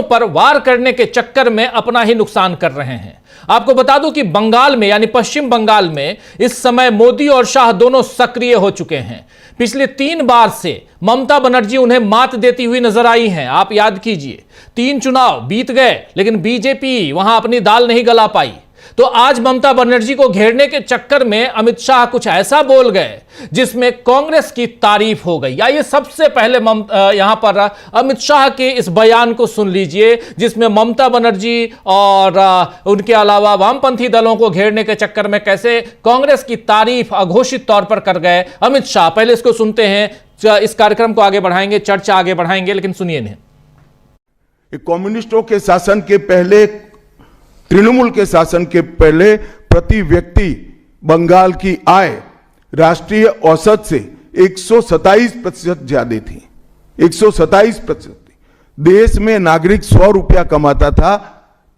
पर वार करने के चक्कर में अपना ही नुकसान कर रहे हैं। आपको बता दूं कि बंगाल में यानी पश्चिम बंगाल में इस समय मोदी और शाह दोनों सक्रिय हो चुके हैं। पिछले 3 बार से ममता बनर्जी उन्हें मात देती हुई नजर आई हैं। आप याद कीजिए, 3 चुनाव बीत गए लेकिन बीजेपी वहां अपनी दाल नहीं गला पाई। तो आज ममता बनर्जी को घेरने के चक्कर में अमित शाह कुछ ऐसा बोल गए जिसमें कांग्रेस की तारीफ हो गई। आइए सबसे पहले यहां पर अमित शाह के इस बयान को सुन लीजिए, जिसमें ममता बनर्जी और उनके अलावा वामपंथी दलों को घेरने के चक्कर में कैसे कांग्रेस की तारीफ अघोषित तौर पर कर गए अमित शाह। पहले इसको सुनते हैं, इस कार्यक्रम को आगे बढ़ाएंगे, चर्चा आगे बढ़ाएंगे, लेकिन सुनिए नहीं। कम्युनिस्टों के शासन के पहले, तृणमूल के शासन के पहले प्रति व्यक्ति बंगाल की आय राष्ट्रीय औसत से 127% ज्यादा थी। 127%। देश में नागरिक 100 रुपया कमाता था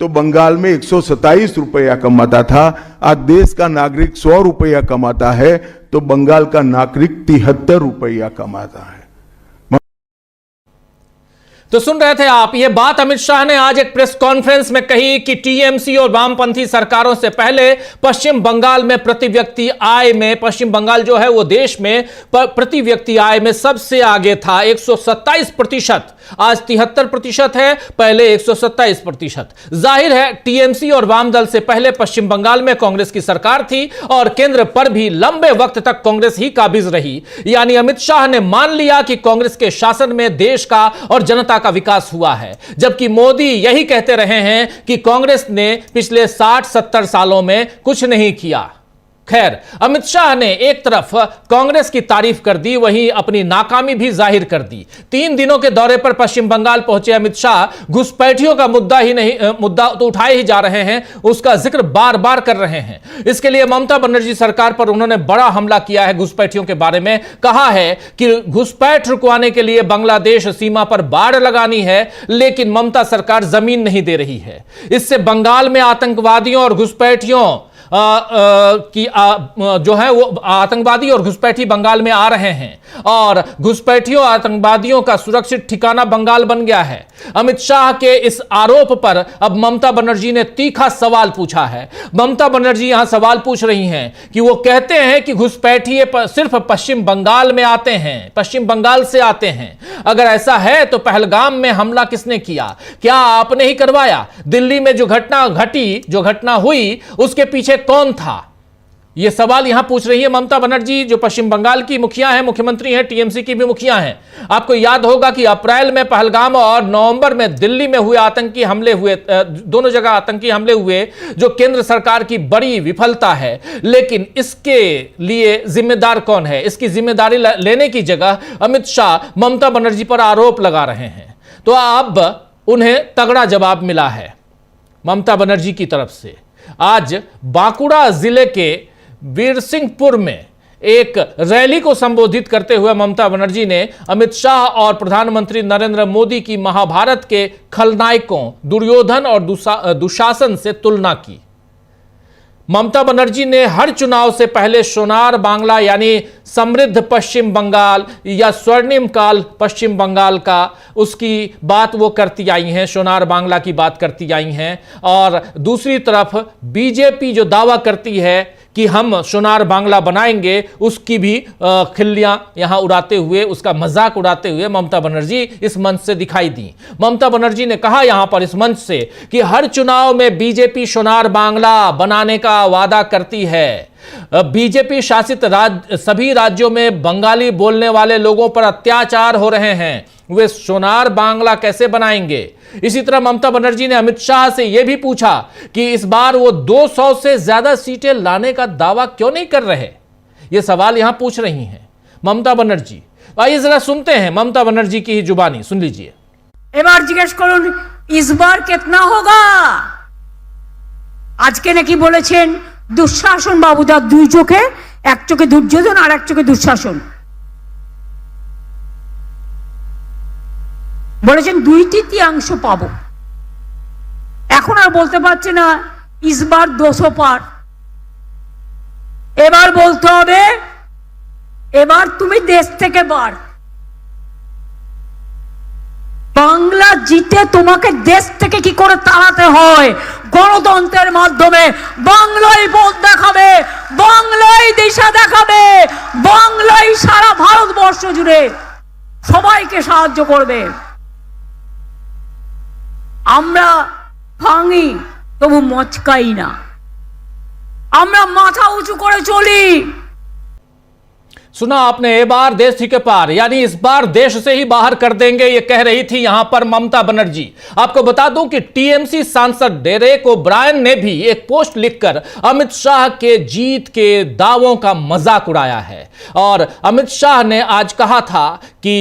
तो बंगाल में 127 रुपया कमाता था। आज देश का नागरिक 100 रुपया कमाता है तो बंगाल का नागरिक 73 रुपया कमाता है। तो सुन रहे थे आप, ये बात अमित शाह ने आज एक प्रेस कॉन्फ्रेंस में कही कि टीएमसी और वामपंथी सरकारों से पहले पश्चिम बंगाल में प्रति व्यक्ति आय में, पश्चिम बंगाल जो है वो देश में प्रति व्यक्ति आय में सबसे आगे था। 127%, आज 73% है, पहले 127%। जाहिर है टीएमसी और वाम दल से पहले पश्चिम बंगाल में कांग्रेस की सरकार थी और केंद्र पर भी लंबे वक्त तक कांग्रेस ही काबिज रही। यानी अमित शाह ने मान लिया कि कांग्रेस के शासन में देश का और जनता का विकास हुआ है, जबकि मोदी यही कहते रहे हैं कि कांग्रेस ने पिछले 60-70 सालों में कुछ नहीं किया। खैर, अमित शाह ने एक तरफ कांग्रेस की तारीफ कर दी, वहीं अपनी नाकामी भी जाहिर कर दी। 3 दिनों के दौरे पर पश्चिम बंगाल पहुंचे अमित शाह घुसपैठियों का मुद्दा तो उठाए ही जा रहे हैं, उसका जिक्र बार बार कर रहे हैं। इसके लिए ममता बनर्जी सरकार पर उन्होंने बड़ा हमला किया है। घुसपैठियों के बारे में कहा है कि घुसपैठ रुकवाने के लिए बांग्लादेश सीमा पर बाड़ लगानी है, लेकिन ममता सरकार जमीन नहीं दे रही है। इससे बंगाल में आतंकवादियों और घुसपैठियों जो है वो आतंकवादी और घुसपैठी बंगाल में आ रहे हैं और घुसपैठियों आतंकवादियों का सुरक्षित ठिकाना बंगाल बन गया है। अमित शाह के इस आरोप पर अब ममता बनर्जी ने तीखा सवाल पूछा है। ममता बनर्जी यहां सवाल पूछ रही हैं कि वो कहते हैं कि घुसपैठी सिर्फ पश्चिम बंगाल में आते हैं, पश्चिम बंगाल से आते हैं। अगर ऐसा है तो पहलगाम में हमला किसने किया? क्या आपने ही करवाया? दिल्ली में जो घटना हुई उसके पीछे कौन था? यह सवाल यहां पूछ रही है ममता बनर्जी, जो पश्चिम बंगाल की मुखिया है, मुख्यमंत्री है, टीएमसी की भी मुखिया है। आपको याद होगा कि अप्रैल में पहलगाम और नवंबर में दिल्ली में हुए आतंकी हमले हुए, दोनों जगह आतंकी हमले हुए, जो केंद्र सरकार की बड़ी विफलता है। लेकिन इसके लिए जिम्मेदार कौन है? इसकी जिम्मेदारी लेने की जगह अमित शाह ममता बनर्जी पर आरोप लगा रहे हैं। तो अब उन्हें तगड़ा जवाब मिला है ममता बनर्जी की तरफ से। आज बांकुड़ा जिले के वीरसिंहपुर में एक रैली को संबोधित करते हुए ममता बनर्जी ने अमित शाह और प्रधानमंत्री नरेंद्र मोदी की महाभारत के खलनायकों दुर्योधन और दुशासन से तुलना की। ममता बनर्जी ने हर चुनाव से पहले सोनार बांग्ला यानी समृद्ध पश्चिम बंगाल या स्वर्णिम काल पश्चिम बंगाल का, उसकी बात वो करती आई हैं, सोनार बांग्ला की बात करती आई हैं। और दूसरी तरफ बीजेपी जो दावा करती है कि हम सोनार बांग्ला बनाएंगे, उसकी भी खिल्लियां यहां उड़ाते हुए, उसका मजाक उड़ाते हुए ममता बनर्जी इस मंच से दिखाई दी। ममता बनर्जी ने कहा यहां पर इस मंच से कि हर चुनाव में बीजेपी सोनार बांग्ला बनाने का वादा करती है। बीजेपी शासित सभी राज्यों में बंगाली बोलने वाले लोगों पर अत्याचार हो रहे हैं, वे सोनार बांग्ला कैसे बनाएंगे? इसी तरह ममता बनर्जी ने अमित शाह से यह भी पूछा कि इस बार वो 200 से ज्यादा सीटें लाने का दावा क्यों नहीं कर रहे। यह सवाल यहां पूछ रही हैं ममता बनर्जी। आइए जरा सुनते हैं ममता बनर्जी की ही जुबानी, सुन लीजिए। এবার জিজ্ঞেস করুন इस बार कितना होगा। আজকে নাকি বলেছেন দুঃশাসন বাবুদার 2 চোখে, এক চোখে দুর্যোধন আর এক চোখে দুঃশাসন। বলেছেন 2/3 পাবো। এখন আর বলতে পারছে না इस बार 200 পার। এবার বলতে হবে এবার তুমি দেশ থেকে বার। বাংলা জিতে তোমাকে দেশ থেকে কি করে তাড়াতে হয়, গণতন্ত্রের মাধ্যমে। বাংলাই পথ দেখাবে, বাংলাই দিশা দেখাবে, বাংলাই সারা ভারতবর্ষ জুড়ে সবাইকে সাহায্য করবে। আমরা ভাঙি তবু মচকাই না, আমরা মাথা উঁচু করে চলি। सुना आपने, ये बार देश ही के पार, यानी इस बार देश से ही बाहर कर देंगे, ये कह रही थी यहां पर ममता बनर्जी। आपको बता दूं कि टीएमसी सांसद डेरेक ओब्रायन ने भी एक पोस्ट लिखकर अमित शाह के जीत के दावों का मजाक उड़ाया है। और अमित शाह ने आज कहा था कि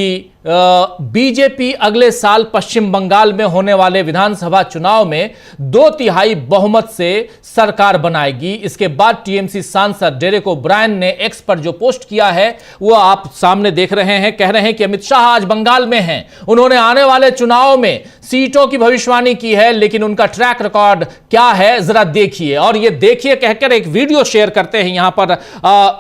बीजेपी अगले साल पश्चिम बंगाल में होने वाले विधानसभा चुनाव में 2/3 बहुमत से सरकार बनाएगी। इसके बाद टीएमसी सांसद डेरेक ओब्रायन ने एक्स पर जो पोस्ट किया है वो आप सामने देख रहे हैं। कह रहे हैं कि अमित शाह आज बंगाल में हैं, उन्होंने आने वाले चुनाव में सीटों की भविष्यवाणी की है, लेकिन उनका ट्रैक रिकॉर्ड क्या है जरा देखिए। और ये देखिए कहकर एक वीडियो शेयर करते हैं यहां पर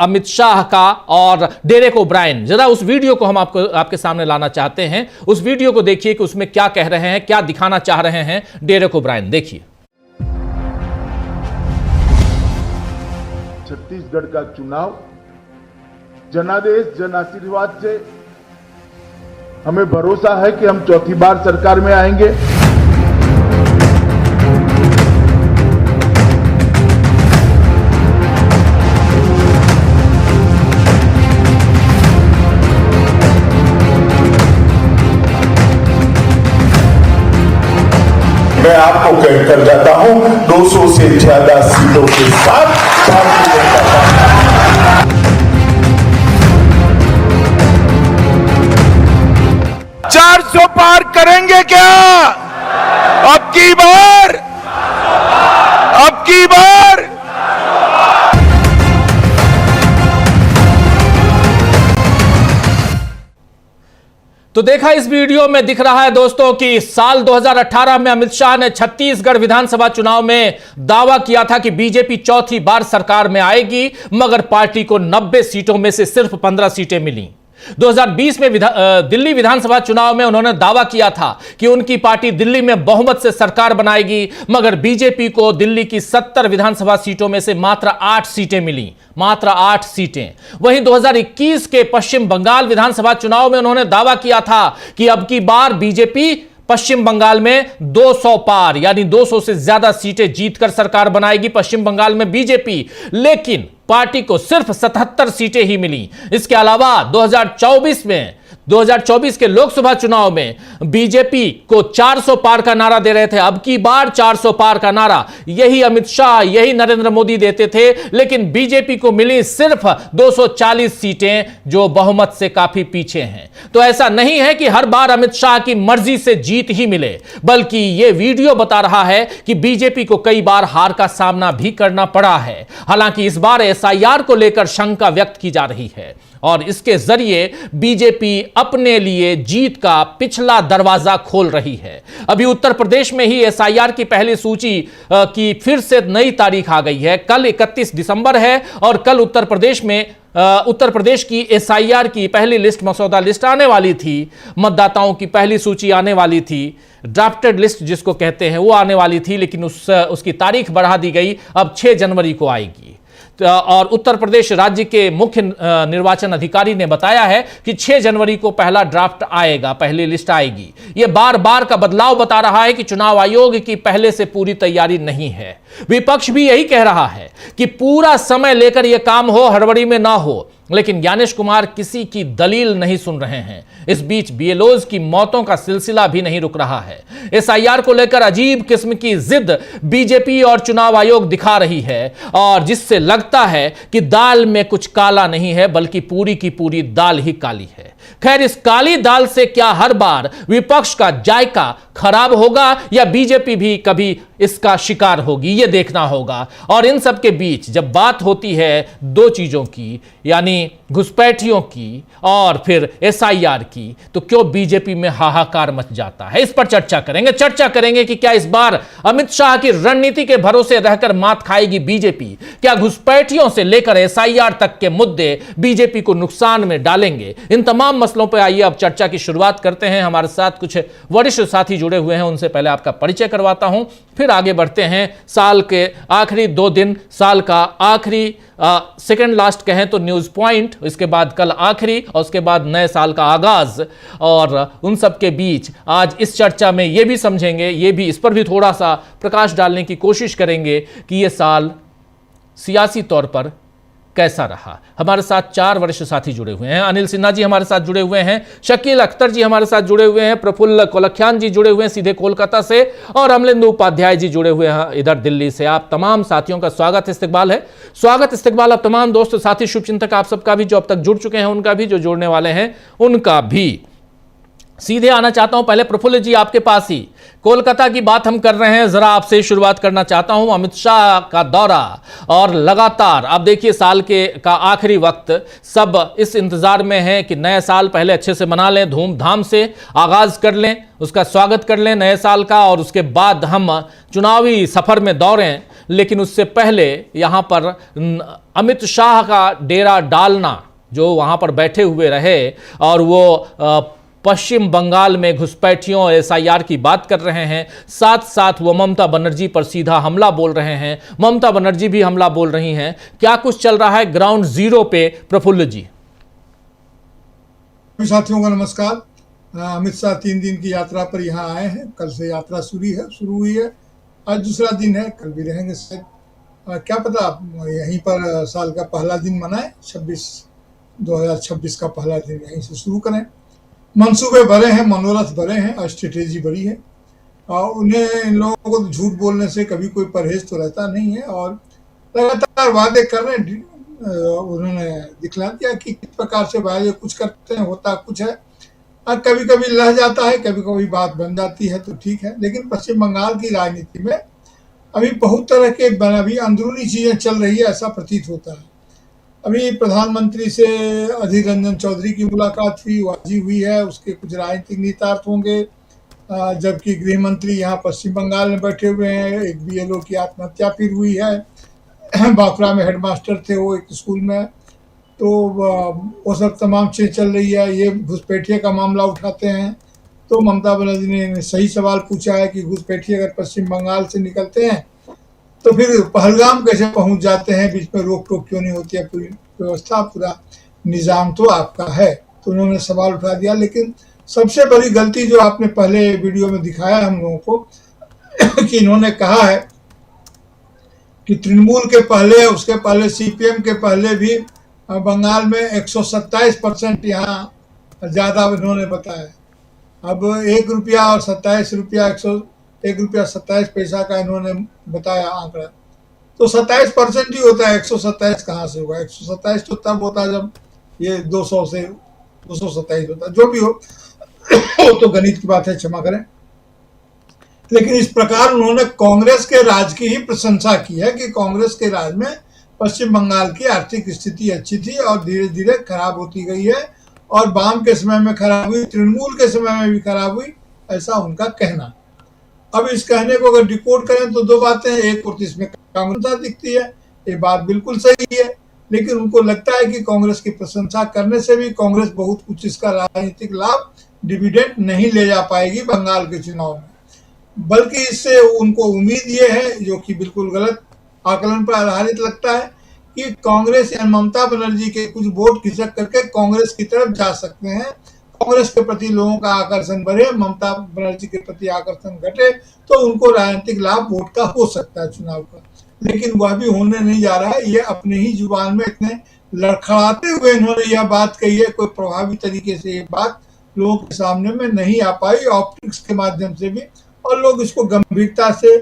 अमित शाह का और डेरेक ओब्रायन। जरा उस वीडियो को हम आपके सामने लाना चाहते हैं। उस वीडियो को देखिए कि उसमें क्या कह रहे हैं, क्या दिखाना चाह रहे हैं डेरेक ओब्रायन। देखिए। छत्तीसगढ़ का चुनाव जनादेश जन आशीर्वाद से हमें भरोसा है कि हम चौथी बार सरकार में आएंगे। मैं आपको कहकर जाता हूं 200 से ज्यादा सीटों के साथ भारतीय जनता पार्टी 400 पार करेंगे क्या? अब की बार तो देखा इस वीडियो में दिख रहा है दोस्तों कि साल 2018 में अमित शाह ने छत्तीसगढ़ विधानसभा चुनाव में दावा किया था कि बीजेपी चौथी बार सरकार में आएगी, मगर पार्टी को 90 सीटों में से सिर्फ 15 सीटें मिली। 2020 में दिल्ली विधानसभा चुनाव में उन्होंने दावा किया था कि उनकी पार्टी दिल्ली में बहुमत से सरकार बनाएगी, मगर बीजेपी को दिल्ली की 70 विधानसभा सीटों में से मात्र 8 सीटें मिली, मात्र 8 सीटें। वहीं 2021 के पश्चिम बंगाल विधानसभा चुनाव में उन्होंने दावा किया था कि अब की बार बीजेपी पश्चिम बंगाल में 200 पार, यानी 200 से ज्यादा सीटें जीतकर सरकार बनाएगी पश्चिम बंगाल में बीजेपी। लेकिन पार्टी को सिर्फ 77 सीटें ही मिली। इसके अलावा 2024 के लोकसभा चुनाव में बीजेपी को 400 पार का नारा दे रहे थे। अब की बार 400 पार का नारा यही अमित शाह, यही नरेंद्र मोदी देते थे, लेकिन बीजेपी को मिली सिर्फ 240 सीटें, जो बहुमत से काफी पीछे हैं। तो ऐसा नहीं है कि हर बार अमित शाह की मर्जी से जीत ही मिले, बल्कि यह वीडियो बता रहा है कि बीजेपी को कई बार हार का सामना भी करना पड़ा है। हालांकि इस बार एसआईआर को लेकर शंका व्यक्त की जा रही है और इसके जरिए बीजेपी अपने लिए जीत का पिछला दरवाजा खोल रही है। अभी उत्तर प्रदेश में ही एसआईआर की पहली सूची की फिर से नई तारीख आ गई है। कल 31 दिसंबर है और कल उत्तर प्रदेश की एसआईआर की पहली लिस्ट, मसौदा लिस्ट आने वाली थी। मतदाताओं की पहली सूची आने वाली थी, ड्राफ्टेड लिस्ट जिसको कहते हैं, वो आने वाली थी, लेकिन उसकी तारीख बढ़ा दी गई, अब 6 जनवरी को आएगी। और उत्तर प्रदेश राज्य के मुख्य निर्वाचन अधिकारी ने बताया है कि 6 जनवरी को पहला ड्राफ्ट आएगा, पहली लिस्ट आएगी। यह बार बार का बदलाव बता रहा है कि चुनाव आयोग की पहले से पूरी तैयारी नहीं है। विपक्ष भी यही कह रहा है कि पूरा समय लेकर यह काम हो, हड़बड़ी में ना हो, लेकिन ज्ञानेश कुमार किसी की दलील नहीं सुन रहे हैं। इस बीच बीएलओज की मौतों का सिलसिला भी नहीं रुक रहा है। एसआईआर को लेकर अजीब किस्म की जिद बीजेपी और चुनाव आयोग दिखा रही है, और जिससे लगता है कि दाल में कुछ काला नहीं है, बल्कि पूरी की पूरी दाल ही काली है। खैर, इस काली दाल से क्या हर बार विपक्ष का जायका खराब होगा या बीजेपी भी कभी इसका शिकार होगी, यह देखना होगा। और इन सब के बीच जब बात होती है दो चीजों की, यानी घुसपैठियों की और फिर एसआईआर की, तो क्यों बीजेपी में हाहाकार मच जाता है? इस पर चर्चा करेंगे कि क्या इस बार अमित शाह की रणनीति के भरोसे रहकर मात खाएगी बीजेपी? क्या घुसपैठियों से लेकर एसआईआर तक के मुद्दे बीजेपी को नुकसान में डालेंगे? इन तमाम तमाम मसलों पर आइए अब चर्चा की शुरुआत करते हैं। हमारे साथ कुछ वरिष्ठ साथी जुड़े हुए हैं, उनसे पहले आपका परिचय करवाता हूं, फिर आगे बढ़ते हैं। साल के आखिरी 2 दिन, साल का आखिरी सेकंड लास्ट कहें तो न्यूज पॉइंट, इसके बाद कल आखिरी और उसके बाद नए साल का आगाज, और उन सब के बीच आज इस चर्चा में ये भी समझेंगे, ये भी इस पर भी थोड़ा सा प्रकाश डालने की कोशिश करेंगे कि ये साल सियासी तौर पर कैसा रहा। हमारे साथ 4 वरिष्ठ साथी जुड़े हुए हैं। अनिल सिन्हा जी हमारे साथ जुड़े हुए हैं, शकील अख्तर जी हमारे साथ जुड़े हुए हैं, प्रफुल्ल कोलख्यान जी जुड़े हुए हैं सीधे कोलकाता से, और अमलेंदु उपाध्याय जी जुड़े हुए हैं इधर दिल्ली से। आप तमाम साथियों का स्वागत इस्तकबाल है। स्वागत इस्तकबाल आप तमाम दोस्त साथी शुभचिंतक आप सबका भी, जो अब तक जुड़ चुके हैं उनका भी, जो जुड़ने वाले हैं उनका भी। सीधे आना चाहता हूं, पहले प्रफुल्ल जी आपके पास ही, कोलकाता की बात हम कर रहे हैं, जरा आपसे शुरुआत करना चाहता हूं। अमित शाह का दौरा और लगातार आप देखिए साल का आखिरी वक्त, सब इस इंतजार में है कि नए साल पहले अच्छे से मना लें, धूमधाम से आगाज कर लें, उसका स्वागत कर लें नए साल का, और उसके बाद हम चुनावी सफर में दौड़ें। लेकिन उससे पहले यहां पर अमित शाह का डेरा डालना, जो वहां पर बैठे हुए रहे और वो पश्चिम बंगाल में घुसपैठियों और SIR की बात कर रहे हैं, साथ साथ वो ममता बनर्जी पर सीधा हमला बोल रहे हैं, ममता बनर्जी भी हमला बोल रही हैं। क्या कुछ चल रहा है ग्राउंड जीरो पे, प्रफुल्ल जी? साथियों को नमस्कार। अमित शाह 3 दिन की यात्रा पर यहाँ आए हैं। कल से यात्रा शुरू हुई है, आज दूसरा दिन है, कल भी रहेंगे शायद। क्या पता यहीं पर साल का पहला दिन मनाए, 2026 का पहला दिन यहीं से शुरू करें। मंसूबे बड़े हैं, मनोरथ बड़े हैं और स्ट्रेटेजी बड़ी है। उन्हें, इन लोगों को झूठ बोलने से कभी कोई परहेज तो रहता नहीं है, और लगातार वादे कर रहे हैं। उन्होंने दिखला दिया कि किस प्रकार से वादे कुछ करते हैं, होता कुछ है। कभी कभी लह जाता है, कभी कभी बात बन जाती है, तो ठीक है। लेकिन पश्चिम बंगाल की राजनीति में अभी बहुत तरह के अभी अंदरूनी चीजें चल रही है, ऐसा प्रतीत होता है। अभी प्रधानमंत्री से अधीर रंजन चौधरी की मुलाकात हुई, वो आज ही हुई है, उसके कुछ राजनीतिक निहितार्थ होंगे। जबकि गृह मंत्री यहाँ पश्चिम बंगाल में बैठे हुए हैं। एक BLO की आत्महत्या फिर हुई है, बांकुड़ा में हेडमास्टर थे वो एक स्कूल में, तो वो सब तमाम चीज़ चल रही है। ये घुसपैठिए का मामला उठाते हैं, तो ममता बनर्जी ने सही सवाल पूछा है कि घुसपैठिए अगर पश्चिम बंगाल से निकलते हैं तो फिर पहलगाम कैसे पहुंच जाते हैं, बीच में रोक टोक क्यों नहीं होती है, पूरी व्यवस्था, पूरा निजाम तो आपका है। तो उन्होंने सवाल उठा दिया। लेकिन सबसे बड़ी गलती जो आपने पहले वीडियो में दिखाया हम लोगों को कि इन्होंने कहा है कि तृणमूल के पहले, उसके पहले CPM के पहले भी बंगाल में 127% यहाँ ज़्यादा इन्होंने बताया। अब 1 रुपया और 27 रुपया, 1 रुपया 27 पैसा का इन्होंने बताया आंकड़ा, तो 27% ही होता है। 127 कहाँ से होगा? 127 तो तब होता है जब ये 200 से 227 होता है, जो भी हो वो तो गणित की बात है, क्षमा करें। लेकिन इस प्रकार उन्होंने कांग्रेस के राज की ही प्रशंसा की है कि कांग्रेस के राज में पश्चिम बंगाल की आर्थिक स्थिति अच्छी थी और धीरे धीरे खराब होती गई है, और वाम के समय में खराब हुई, तृणमूल के समय में भी खराब हुई, ऐसा उनका कहना। अब इस कहने को अगर डिकोड करें तो 2 बातें हैं। एक और इसमें कांग्रेस दिखती है, ये बात बिल्कुल सही है। लेकिन उनको लगता है कि कांग्रेस की प्रशंसा करने से भी कांग्रेस बहुत कुछ इसका राजनीतिक लाभ, डिविडेंड नहीं ले जा पाएगी बंगाल के चुनाव में, बल्कि इससे उनको उम्मीद ये है, जो कि बिल्कुल गलत आकलन पर आधारित लगता है, कि कांग्रेस या ममता बनर्जी के कुछ वोट खिसक करके कांग्रेस की तरफ जा सकते हैं, कांग्रेस के प्रति लोगों का आकर्षण बढ़े, ममता बनर्जी के प्रति आकर्षण घटे, तो उनको राजनीतिक लाभ वोट का हो सकता है चुनाव का। लेकिन वह भी होने नहीं जा रहा है। ये अपने ही जुबान में इतने लड़खड़ाते हुए इन्होंने यह बात कही है, कोई प्रभावी तरीके से ये बात लोगों के सामने में नहीं आ पाई, ऑप्टिक्स के माध्यम से भी, और लोग इसको गंभीरता से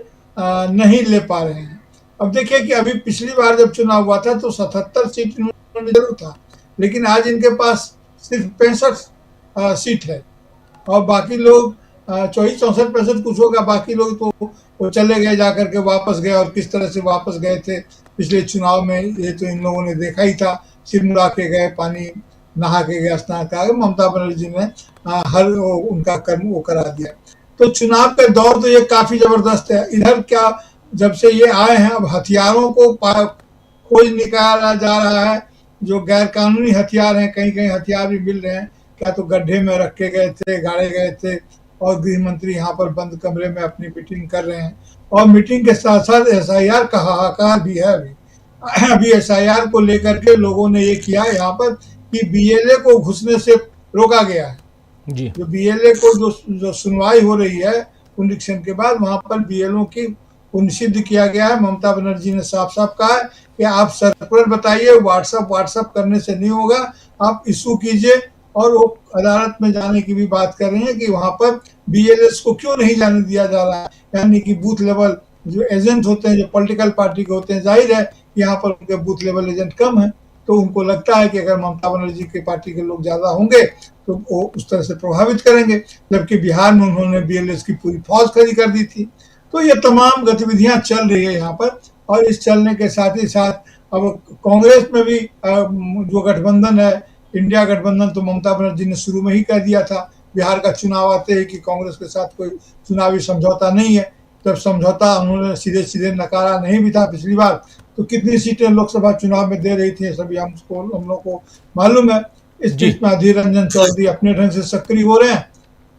नहीं ले पा रहे हैं। अब देखिए कि अभी पिछली बार जब चुनाव हुआ था तो 77 सीट इन्होंने जरूर था, लेकिन आज इनके पास सिर्फ 65 सीट है, और बाकी लोग 64-65 कुछ होगा, बाकी लोग तो वो चले गए, जाकर के वापस गए, और किस तरह से वापस गए थे पिछले चुनाव में ये तो इन लोगों ने देखा ही था। सिर मुड़ा के गए, पानी नहा के गए, स्नान कर, ममता बनर्जी ने हर उनका कर्म वो करा दिया। तो चुनाव के दौर तो ये काफी जबरदस्त है। इधर क्या, जब से ये आए हैं अब हथियारों को खोज निकाला जा रहा है, जो गैर कानूनी हथियार हैं, कहीं कहीं हथियार भी मिल रहे हैं, क्या तो गड्ढे में रखे गए थे, गाड़े गए थे, और गृह मंत्री यहाँ पर बंद कमरे में अपनी मीटिंग कर रहे हैं। और मीटिंग के साथ साथ SIR का हाहाकार भी है। अभी SIR को लेकर के लोगों ने ये किया है यहाँ पर कि BLA को घुसने से रोका गया है जी। जो BLA को जो सुनवाई हो रही है पुनरीक्षण के बाद, वहां पर BLO की निषिद्ध किया गया है। ममता बनर्जी ने साफ साफ कहा है कि आप सर्कुलर बताइए, व्हाट्सएप करने से नहीं होगा, आप इशू कीजिए। और वो अदालत में जाने की भी बात कर रहे हैं कि वहां पर BLS को क्यों नहीं जाने दिया जा रहा है, यानी कि बूथ लेवल जो एजेंट होते हैं, जो पॉलिटिकल पार्टी के होते हैं, जाहिर है यहाँ पर उनके बूथ लेवल एजेंट कम है, तो उनको लगता है कि अगर ममता बनर्जी की पार्टी के लोग ज्यादा होंगे तो वो उस तरह से प्रभावित करेंगे। जबकि बिहार में उन्होंने BLS की पूरी फौज खड़ी कर दी थी। तो ये तमाम गतिविधियां चल रही है यहाँ पर। और इस चलने के साथ ही साथ अब कांग्रेस में भी जो गठबंधन है, इंडिया गठबंधन, तो ममता बनर्जी ने शुरू में ही कह दिया था बिहार का चुनाव आते ही कि कांग्रेस के साथ कोई चुनावी समझौता नहीं है। जब समझौता उन्होंने सीधे सीधे नकारा नहीं भी था पिछली बार, तो कितनी सीटें लोकसभा चुनाव में दे रही थी सभी हम लोग को मालूम है। इस बीच में अधीर रंजन चौधरी अपने ढंग से सक्रिय हो रहे हैं।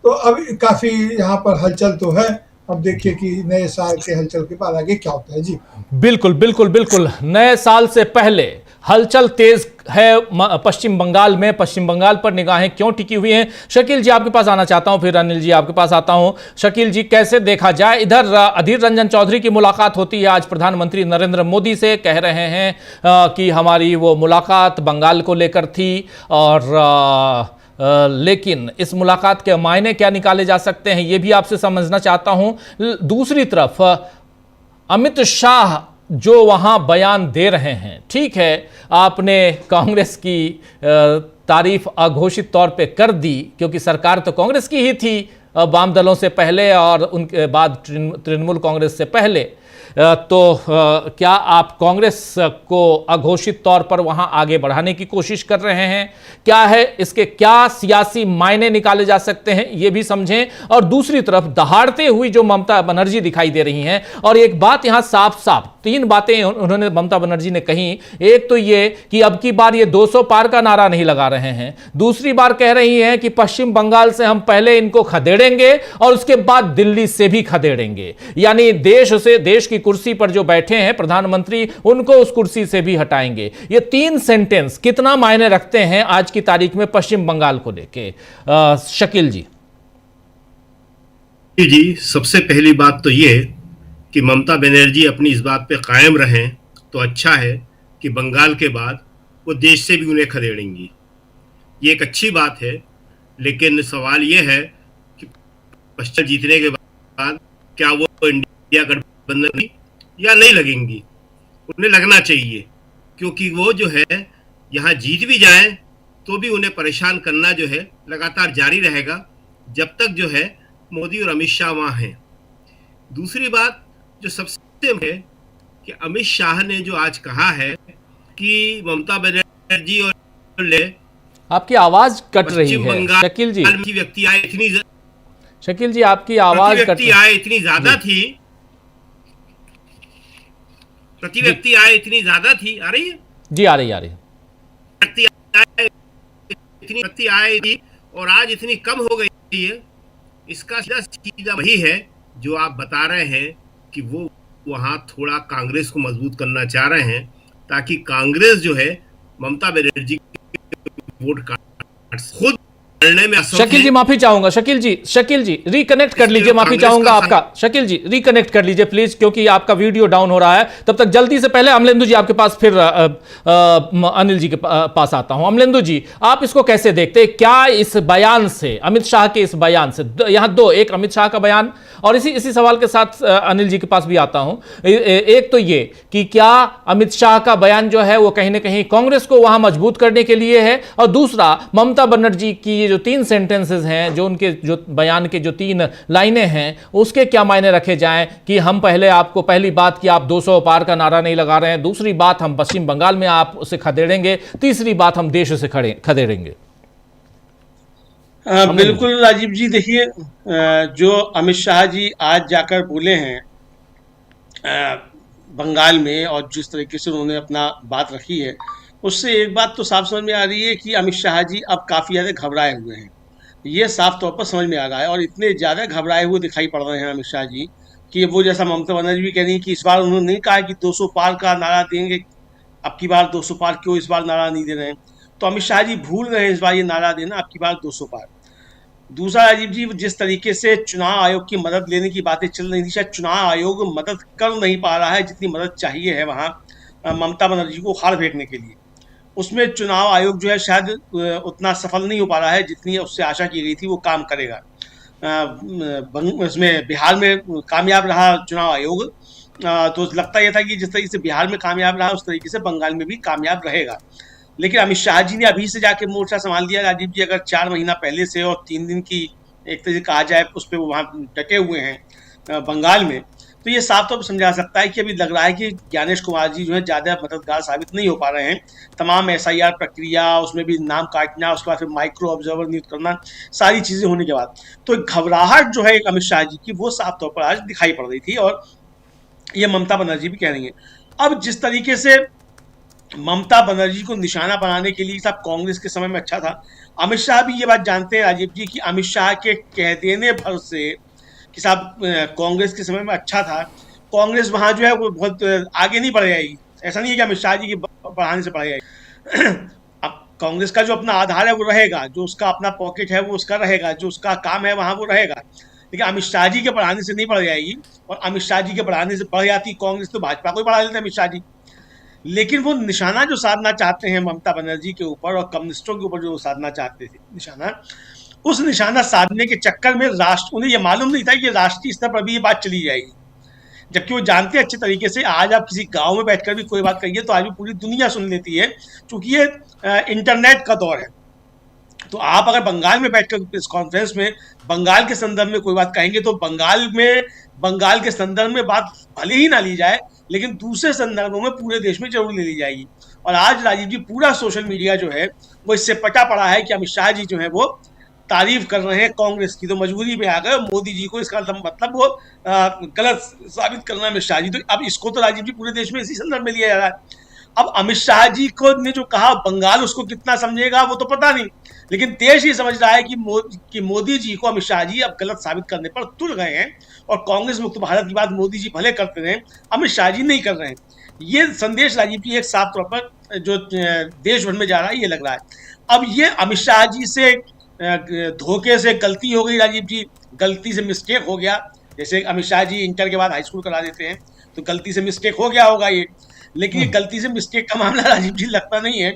तो अब काफी यहाँ पर हलचल तो है। अब देखिए कि नए साल के हलचल के बाद आगे क्या होता है। जी बिल्कुल बिल्कुल बिल्कुल, नए साल से पहले हलचल तेज है पश्चिम बंगाल में। पश्चिम बंगाल पर निगाहें क्यों टिकी हुई हैं? शकील जी आपके पास आना चाहता हूं, फिर अनिल जी आपके पास आता हूं। शकील जी, कैसे देखा जाए, इधर अधीर रंजन चौधरी की मुलाकात होती है आज प्रधानमंत्री नरेंद्र मोदी से, कह रहे हैं कि हमारी वो मुलाकात बंगाल को लेकर थी, और लेकिन इस मुलाकात के मायने क्या निकाले जा सकते हैं ये भी आपसे समझना चाहता हूं। दूसरी तरफ अमित शाह जो वहां बयान दे रहे हैं, ठीक है, आपने कांग्रेस की तारीफ अघोषित तौर पे कर दी क्योंकि सरकार तो कांग्रेस की ही थी वाम दलों से पहले और उनके बाद तृणमूल कांग्रेस से पहले। तो क्या आप कांग्रेस को अघोषित तौर पर वहां आगे बढ़ाने की कोशिश कर रहे हैं? क्या है इसके क्या सियासी मायने निकाले जा सकते हैं ये भी समझें। और दूसरी तरफ दहाड़ते हुई जो ममता बनर्जी दिखाई दे रही हैं, और एक बात यहां साफ साफ, तीन बातें उन्होंने ममता बनर्जी ने कही। एक तो ये कि अब की बार ये 200 पार का नारा नहीं लगा रहे हैं। दूसरी बार कह रही हैं कि पश्चिम बंगाल से हम पहले इनको खदेड़ेंगे और उसके बाद दिल्ली से भी खदेड़ेंगे, यानी देश की कुर्सी पर जो बैठे हैं प्रधानमंत्री, उनको उस कुर्सी से भी हटाएंगे। ये तीन सेंटेंस कितना मायने रखते हैं आज की तारीख में पश्चिम बंगाल को लेके? शकील जी। जी, सबसे पहली बात तो ये कि ममता बनर्जी अपनी इस बात पे कायम रहें तो अच्छा है कि बंगाल के बाद वो देश से भी उन्हें खदेड़ेंगी। ये एक अच्छी बात है, लेकिन सवाल ये है कि पश्चिम जीतने के बाद क्या वो इंडिया गठबंधन या नहीं लगेंगी? उन्हें लगना चाहिए, क्योंकि वो जो है यहाँ जीत भी जाएं तो भी उन्हें परेशान करना जो है लगातार जारी रहेगा जब तक जो है मोदी और अमित शाह वहाँ हैं। दूसरी बात जो सबसे है कि अमित शाह ने जो आज कहा है कि ममता बनर्जी और आपकी आवाज कट रही है शकील जी। व्यक्ति आए इतनी शकील जी आपकी आवाज व्यक्ति आए इतनी ज्यादा थी, प्रति व्यक्ति आए इतनी ज्यादा थी। आ रही है जी? आ रही व्यक्ति आए थी और आज इतनी कम हो गई है। इसका सीधा वही है जो आप बता रहे हैं कि वो वहां थोड़ा कांग्रेस को मजबूत करना चाह रहे हैं ताकि कांग्रेस जो है ममता बनर्जी वोट काट खुद लड़ने में। शकील जी माफी चाहूंगा, शकील जी रिकनेक्ट कर लीजिए, माफी चाहूंगा आपका। शकील जी रिकनेक्ट कर लीजिए प्लीज, क्योंकि आपका वीडियो डाउन हो रहा है। तब तक जल्दी से पहले अमलेंदु जी आपके पास, फिर अनिल जी के पास आता हूं। अमलेंदु जी, आप इसको कैसे देखते हैं? क्या इस बयान से, अमित शाह के इस बयान से, यहां दो, एक अमित शाह का बयान और इसी सवाल के साथ अनिल जी के पास भी आता हूं। एक तो ये कि क्या अमित शाह का बयान जो है वो कहीं ना कहीं कांग्रेस को वहां मजबूत करने के लिए है, और दूसरा ममता बनर्जी की ये जो तीन सेंटेंसेस हैं, जो उनके जो बयान के जो तीन लाइनें हैं, उसके क्या मायने रखे जाएं कि हम पहले आपको, पहली बात कि आप 200 पार का नारा नहीं लगा रहे हैं, दूसरी बात हम पश्चिम बंगाल में आप उसे खदेड़ेंगे, तीसरी बात हम देश से खदेड़ेंगे। बिल्कुल राजीव जी, देखिए जो अमित शाह जी आज जाकर बोले हैं बंगाल में और जिस तरीके से उन्होंने अपना बात रखी है, उससे एक बात तो साफ समझ में आ रही है कि अमित शाह जी अब काफ़ी ज़्यादा घबराए हुए हैं। ये साफ तौर पर समझ में आ रहा है और इतने ज़्यादा घबराए हुए दिखाई पड़ रहे हैं अमित शाह जी कि वो जैसा ममता बनर्जी भी कह रही है कि इस बार उन्होंने नहीं कहा कि 200 पार का नारा देंगे, अब की बार 200 पार क्यों इस बार नारा नहीं दे रहे हैं। तो अमित शाह जी भूल रहे हैं इस बार ये नारा देना, अब की बार 200 पार। दूसरा, राजीव जी, जिस तरीके से चुनाव आयोग की मदद लेने की बातें चल रही थी, शायद चुनाव आयोग मदद कर नहीं पा रहा है जितनी मदद चाहिए है वहाँ ममता बनर्जी को उखाड़ फेंकने के लिए। उसमें चुनाव आयोग जो है शायद उतना सफल नहीं हो पा रहा है जितनी उससे आशा की गई थी वो काम करेगा। इसमें बिहार में कामयाब रहा चुनाव आयोग, तो लगता यह था कि जिस तरीके से बिहार में कामयाब रहा उस तरीके से बंगाल में भी कामयाब रहेगा। लेकिन अमित शाह जी ने अभी से जाके मोर्चा संभाल लिया राजीव जी। अगर 4 महीना पहले से और 3 दिन की एक तरह से कहा जाए उस पर वो वहाँ डटे हुए हैं बंगाल में, तो ये साफ तौर पर समझा सकता है कि अभी लग रहा है कि ज्ञानेश कुमार जी जो है ज़्यादा मददगार साबित नहीं हो पा रहे हैं। तमाम SIR प्रक्रिया, उसमें भी नाम काटना, उसके बाद फिर माइक्रो ऑब्जर्वर नियुक्त करना, सारी चीज़ें होने के बाद तो घबराहट जो है अमित शाह जी की वो साफ तौर पर आज दिखाई पड़ रही थी और ये ममता बनर्जी भी कह रही है। अब जिस तरीके से ममता बनर्जी को निशाना बनाने के लिए साहब कांग्रेस के समय में अच्छा था, अमित शाह भी ये बात जानते हैं राजीव जी कि अमित शाह के कह देने भर से कि साहब कांग्रेस के समय में अच्छा था, कांग्रेस वहाँ जो है वो बहुत आगे नहीं बढ़ जाएगी। ऐसा नहीं है कि अमित शाह जी की बढ़ाने से बढ़ जाएगी। अब कांग्रेस का जो अपना आधार है वो रहेगा, जो उसका अपना पॉकेट है वो उसका रहेगा, जो उसका काम है वहाँ वो रहेगा, लेकिन अमित शाह जी के बढ़ाने से नहीं बढ़ जाएगी। और अमित शाह जी के बढ़ाने से बढ़ जाती कांग्रेस तो भाजपा को ही बढ़ा लेते अमित शाह जी। लेकिन वो निशाना जो साधना चाहते हैं ममता बनर्जी के ऊपर और कम्युनिस्टों के ऊपर जो साधना चाहते थे निशाना, उस निशाना साधने के चक्कर में राष्ट्र, उन्हें ये मालूम नहीं था कि राष्ट्रीय स्तर पर भी ये बात चली जाएगी। जबकि वो जानते हैं अच्छे तरीके से, आज आप किसी गांव में बैठकर भी कोई बात कहिए तो आज भी पूरी दुनिया सुन लेती है, क्योंकि ये इंटरनेट का दौर है। तो आप अगर बंगाल में बैठकर इस कॉन्फ्रेंस में बंगाल के संदर्भ में कोई बात कहेंगे तो बंगाल के संदर्भ में बात भले ही ना ली जाए, लेकिन दूसरे संदर्भों में पूरे देश में जरूर ले ली जाएगी। और आज राजीव जी पूरा सोशल मीडिया जो है वो इससे पटा पड़ा है कि अमित शाह जी जो है वो तारीफ कर रहे हैं कांग्रेस की, तो मजबूरी में आ गए मोदी जी को इसका मतलब वो गलत साबित करना है अमित शाह जी। तो अब इसको तो राजीव जी पूरे देश में इसी संदर्भ में लिया जा रहा है। अब अमित शाह जी को ने जो कहा बंगाल उसको कितना समझेगा वो तो पता नहीं, लेकिन देश ये समझ रहा है कि मोदी जी को अमित शाह जी अब गलत साबित करने पर तुल गए हैं और कांग्रेस मुक्त भारत की बात मोदी जी भले करते रहे, अमित शाह जी नहीं कर रहे हैं। ये संदेश राजीव जी एक साफ तौर पर जो देश भर में जा रहा है ये लग रहा है। अब ये अमित शाह जी से धोखे से गलती हो गई राजीव जी, गलती से मिस्टेक हो गया। जैसे अमित शाह जी इंटर के बाद हाई स्कूल करा देते हैं तो गलती से मिस्टेक हो गया होगा ये, लेकिन ये गलती से मिस्टेक का मामला राजीव जी लगता नहीं है।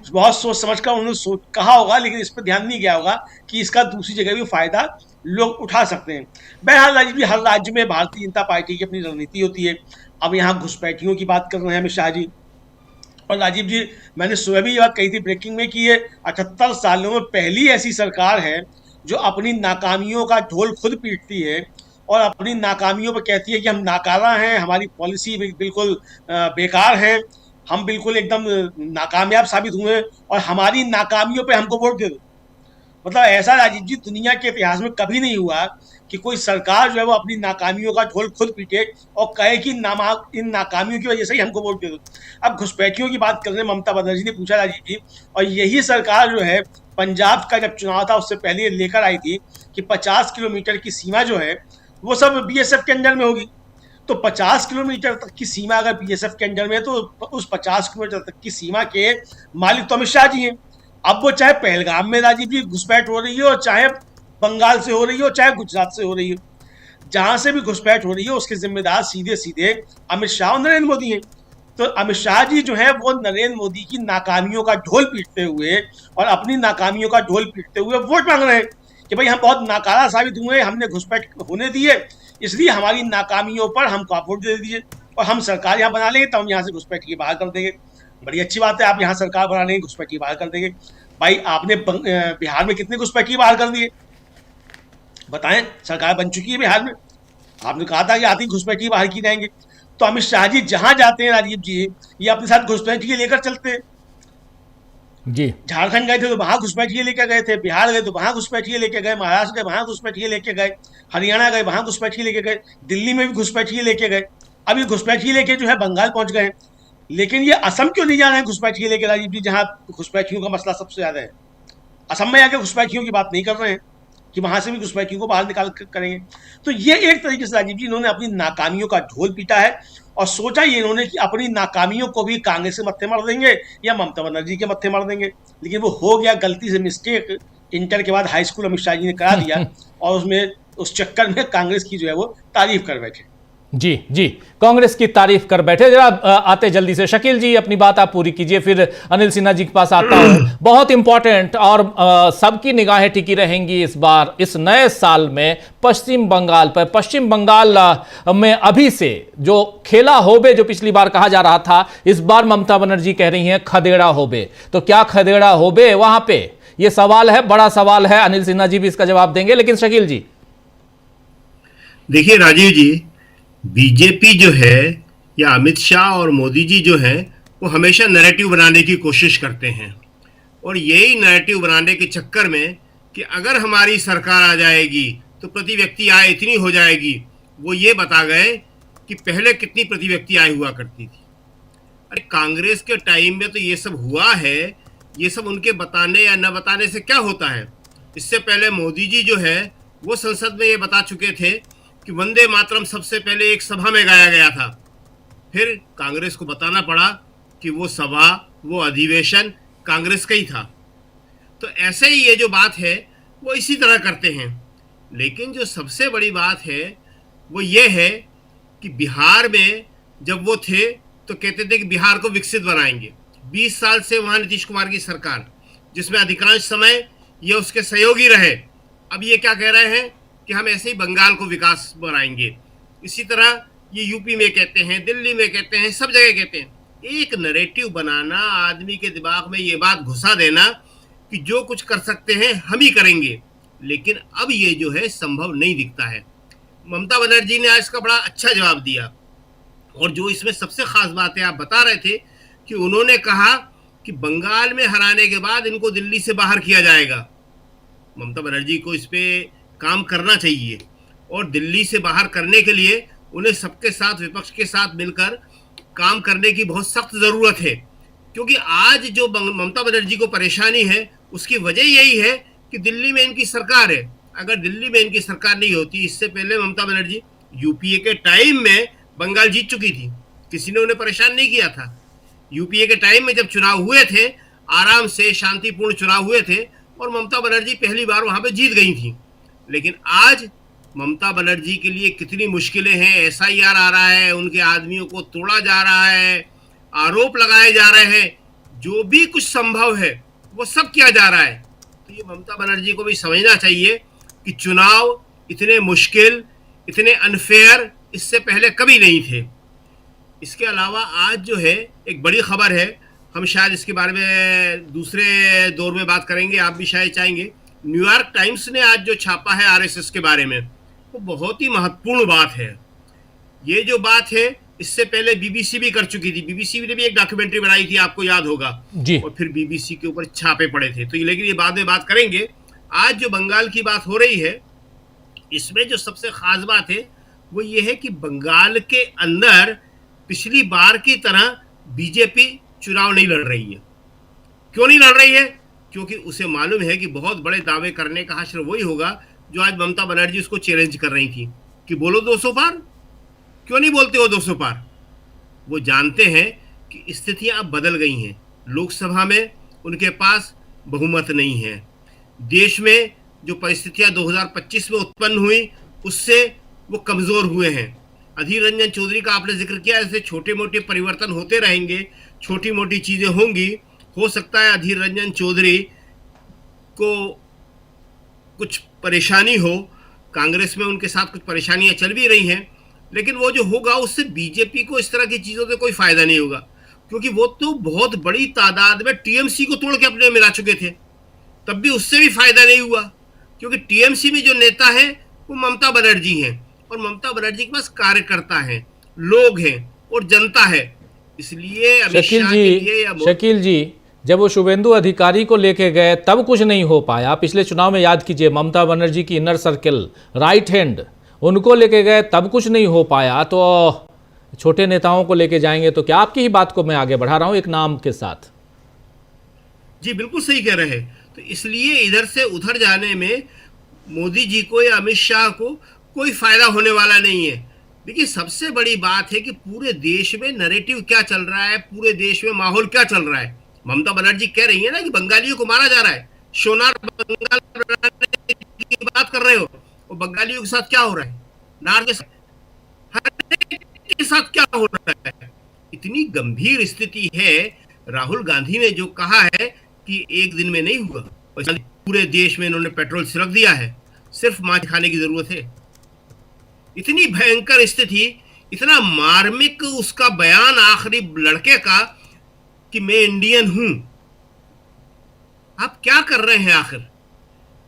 बहुत सोच समझ कर उन्होंने कहा होगा, लेकिन इस पर ध्यान नहीं गया होगा कि इसका दूसरी जगह भी फायदा लोग उठा सकते हैं। बहरहाल राजीव जी, हर राज्य में भारतीय जनता पार्टी की अपनी रणनीति होती है। अब यहाँ घुसपैठियों की बात कर रहे हैं अमित शाह जी, और राजीव जी मैंने सुबह भी ये बात कही थी ब्रेकिंग में कि ये 78 सालों में पहली ऐसी सरकार है जो अपनी नाकामियों का ढोल खुद पीटती है और अपनी नाकामियों पर कहती है कि हम नाकारा हैं, हमारी पॉलिसी बिल्कुल बेकार है, हम बिल्कुल एकदम नाकामयाब साबित हुए और हमारी नाकामियों पे हमको वोट दे दो। मतलब ऐसा राजीव जी दुनिया के इतिहास में कभी नहीं हुआ कि कोई सरकार जो है वो अपनी नाकामियों का ढोल खुद पीटे और कहे कि इन नाकामियों की वजह से ही हमको वोट दे दो। अब घुसपैठियों की बात करने ममता बनर्जी ने पूछा राजीव जी, और यही सरकार जो है पंजाब का जब चुनाव था उससे पहले लेकर आई थी कि 50 किलोमीटर की सीमा जो है वो सब BSF के अंडर में होगी। तो 50 किलोमीटर तक की सीमा अगर BSF के अंडर में है तो उस 50 किलोमीटर तक की सीमा के मालिक तो अमित शाह जी हैं। अब वो चाहे पहलगाम में राजीव जी घुसपैठ हो रही है और चाहे बंगाल से हो रही हो, चाहे गुजरात से हो रही हो, जहां से भी घुसपैठ हो रही है उसके जिम्मेदार सीधे सीधे अमित शाह और नरेंद्र मोदी हैं। तो अमित शाह जी जो है वो नरेंद्र मोदी की नाकामियों का ढोल पीटते हुए और अपनी नाकामियों का ढोल पीटते हुए वोट मांग रहे हैं कि भाई हम बहुत नाकारा साबित हुए, हमने घुसपैठ होने दिए, इसलिए हमारी नाकामियों पर हमको आप वोट दे दीजिए और हम सरकार यहाँ बना लेंगे, तो हम यहाँ से घुसपैठ के बाहर कर देंगे। बड़ी अच्छी बात है, आप यहाँ सरकार बना लेंगे, घुसपैठ बाहर कर देंगे। भाई आपने बिहार में कितने घुसपैठ बाहर कर दिए बताएं? सरकार बन चुकी है बिहार में, आपने कहा था कि आती घुसपैठ बाहर की जाएंगे। तो अमित शाह जी जहां जाते हैं राजीव जी ये अपने साथ घुसपैठिए लेकर चलते हैं। जी, झारखंड गए थे तो वहां घुसपैठिए लेकर गए थे, बिहार गए तो वहां घुसपैठिए लेके गए, महाराष्ट्र गए वहां घुसपैठिए लेके गए, हरियाणा गए वहां घुसपैठिए लेके गए, दिल्ली में भी घुसपैठिए लेके गए, अभी घुसपैठिए लेके जो है बंगाल पहुंच गए। लेकिन ये असम क्यों नहीं जा रहे हैं घुसपैठ के लेकर राजीव जी, जहां घुसपैठियों का मसला सबसे ज्यादा है? असम में आके घुसपैठियों की बात नहीं कर रहे हैं कि वहां से भी घुसपैठियों को बाहर निकाल करेंगे। तो ये एक तरीके से राजीव जी इन्होंने अपनी नाकामियों का ढोल पीटा है और सोचा ये इन्होंने कि अपनी नाकामियों को भी कांग्रेस के मत्थे मार देंगे या ममता बनर्जी के मत्थे मार देंगे, लेकिन वो हो गया गलती से मिस्टेक। इंटर के बाद हाई स्कूल अमित शाह जी ने करा दिया और उसमें उस चक्कर में कांग्रेस की जो है वो तारीफ कर बैठे। जी जी, कांग्रेस की तारीफ कर बैठे। जरा आते जल्दी से शकील जी, अपनी बात आप पूरी कीजिए, फिर अनिल सिन्हा जी के पास आता हूं। बहुत इंपॉर्टेंट और सबकी निगाहें टिकी रहेंगी इस बार इस नए साल में पश्चिम बंगाल पर। पश्चिम बंगाल में अभी से जो खेला होबे, जो पिछली बार कहा जा रहा था, इस बार ममता बनर्जी कह रही हैं खदेड़ा होबे। तो क्या खदेड़ा होबे वहां पे? यह सवाल है, बड़ा सवाल है। अनिल सिन्हा जी भी इसका जवाब देंगे, लेकिन शकील जी देखिए राजीव जी, बीजेपी जो है या अमित शाह और मोदी जी जो है वो हमेशा नैरेटिव बनाने की कोशिश करते हैं, और यही नैरेटिव बनाने के चक्कर में कि अगर हमारी सरकार आ जाएगी तो प्रति व्यक्ति आय इतनी हो जाएगी, वो ये बता गए कि पहले कितनी प्रति व्यक्ति आय हुआ करती थी। अरे कांग्रेस के टाइम में तो ये सब हुआ है, ये सब उनके बताने या न बताने से क्या होता है। इससे पहले मोदी जी जो है वो संसद में ये बता चुके थे कि वंदे मातरम सबसे पहले एक सभा में गाया गया था। फिर कांग्रेस को बताना पड़ा कि वो सभा, वो अधिवेशन कांग्रेस का ही था। तो ऐसे ही ये जो बात है वो इसी तरह करते हैं। लेकिन जो सबसे बड़ी बात है वो ये है कि बिहार में जब वो थे तो कहते थे कि बिहार को विकसित बनाएंगे। 20 साल से वहाँ नीतीश कुमार की सरकार, जिसमें अधिकांश समय ये उसके सहयोगी रहे, अब ये क्या कह रहे हैं कि हम ऐसे ही बंगाल को विकास बनाएंगे। इसी तरह ये यूपी में कहते हैं, दिल्ली में कहते हैं, सब जगह कहते हैं। एक नैरेटिव बनाना, आदमी के दिमाग में ये बात घुसा देना कि जो कुछ कर सकते हैं हम ही करेंगे, लेकिन अब ये जो है संभव नहीं दिखता है। ममता बनर्जी ने आज का बड़ा अच्छा जवाब दिया, और जो इसमें सबसे खास बात है, आप बता रहे थे कि उन्होंने कहा कि बंगाल में हराने के बाद इनको दिल्ली से बाहर किया जाएगा। ममता बनर्जी को इस पे काम करना चाहिए, और दिल्ली से बाहर करने के लिए उन्हें सबके साथ, विपक्ष के साथ मिलकर काम करने की बहुत सख्त ज़रूरत है। क्योंकि आज जो ममता बनर्जी को परेशानी है उसकी वजह यही है कि दिल्ली में इनकी सरकार है। अगर दिल्ली में इनकी सरकार नहीं होती, इससे पहले ममता बनर्जी यूपीए के टाइम में बंगाल जीत चुकी थी, किसी ने उन्हें परेशान नहीं किया था। यूपीए के टाइम में जब चुनाव हुए थे, आराम से शांतिपूर्ण चुनाव हुए थे, और ममता बनर्जी पहली बार वहां पे जीत गई थी। लेकिन आज ममता बनर्जी के लिए कितनी मुश्किलें हैं। एसआईआर आ रहा है, उनके आदमियों को तोड़ा जा रहा है, आरोप लगाए जा रहे हैं, जो भी कुछ संभव है वो सब किया जा रहा है। तो ये ममता बनर्जी को भी समझना चाहिए कि चुनाव इतने मुश्किल, इतने अनफेयर इससे पहले कभी नहीं थे। इसके अलावा आज जो है एक बड़ी खबर है, हम शायद इसके बारे में दूसरे दौर में बात करेंगे, आप भी शायद चाहेंगे। न्यूयॉर्क टाइम्स ने आज जो छापा है आरएसएस के बारे में, वो बहुत ही महत्वपूर्ण बात है। ये जो बात है इससे पहले बीबीसी भी कर चुकी थी, बीबीसी ने भी एक डॉक्यूमेंट्री बनाई थी, आपको याद होगा जी। और फिर बीबीसी के ऊपर छापे पड़े थे। तो लेकिन ये बाद में बात करेंगे। आज जो बंगाल की बात हो रही है, इसमें जो सबसे खास बात है वो ये है कि बंगाल के अंदर पिछली बार की तरह बीजेपी चुनाव नहीं लड़ रही है। क्यों नहीं लड़ रही है? क्योंकि उसे मालूम है कि बहुत बड़े दावे करने का हश्र वही होगा जो आज ममता बनर्जी उसको चैलेंज कर रही थी कि बोलो 200 पार। क्यों नहीं बोलते हो 200 पार? वो जानते हैं कि स्थितियां अब बदल गई हैं। लोकसभा में उनके पास बहुमत नहीं है। देश में जो परिस्थितियां 2025 में उत्पन्न हुई उससे वो कमजोर हुए हैं। अधीर रंजन चौधरी का आपने जिक्र किया, ऐसे छोटे मोटे परिवर्तन होते रहेंगे, छोटी मोटी चीजें होंगी। हो सकता है अधीर रंजन चौधरी को कुछ परेशानी हो, कांग्रेस में उनके साथ कुछ परेशानियां चल भी रही हैं, लेकिन वो जो होगा उससे बीजेपी को इस तरह की चीज़ों से कोई फायदा नहीं होगा, क्योंकि वो तो बहुत बड़ी तादाद में टीएमसी को तोड़ के अपने मिला चुके थे, तब भी उससे भी फायदा नहीं हुआ। क्योंकि टीएमसी में जो नेता है वो ममता बनर्जी हैं, और ममता बनर्जी के पास कार्यकर्ता हैं, लोग हैं और जनता है। इसलिए शकील जी जब वो शुभेंदु अधिकारी को लेके गए तब कुछ नहीं हो पाया। पिछले चुनाव में याद कीजिए, ममता बनर्जी की इनर सर्किल, राइट हैंड, उनको लेके गए तब कुछ नहीं हो पाया। तो छोटे नेताओं को लेके जाएंगे तो क्या? आपकी ही बात को मैं आगे बढ़ा रहा हूं एक नाम के साथ। जी बिल्कुल सही कह रहे हैं। तो इसलिए इधर से उधर जाने में मोदी जी को या अमित शाह को कोई फायदा होने वाला नहीं है। देखिए सबसे बड़ी बात है कि पूरे देश में नैरेटिव क्या चल रहा है, पूरे देश में माहौल क्या चल रहा है। ममता बनर्जी कह रही है ना कि बंगालियों को मारा जा रहा है, सोनार बंगाल बनाने की बात कर रहे हो, और बंगालियों के साथ क्या हो रहा है, नार के साथ, हर एक के साथ क्या हो रहा है। इतनी गंभीर स्थिति है। राहुल गांधी ने जो कहा है कि एक दिन में नहीं हुआ, पूरे देश में इन्होंने पेट्रोल छिड़क दिया है, सिर्फ मांस खाने की जरूरत है। इतनी भयंकर स्थिति, इतना मार्मिक उसका बयान आखिरी लड़के का कि मैं इंडियन हूं। आप क्या कर रहे हैं आखिर?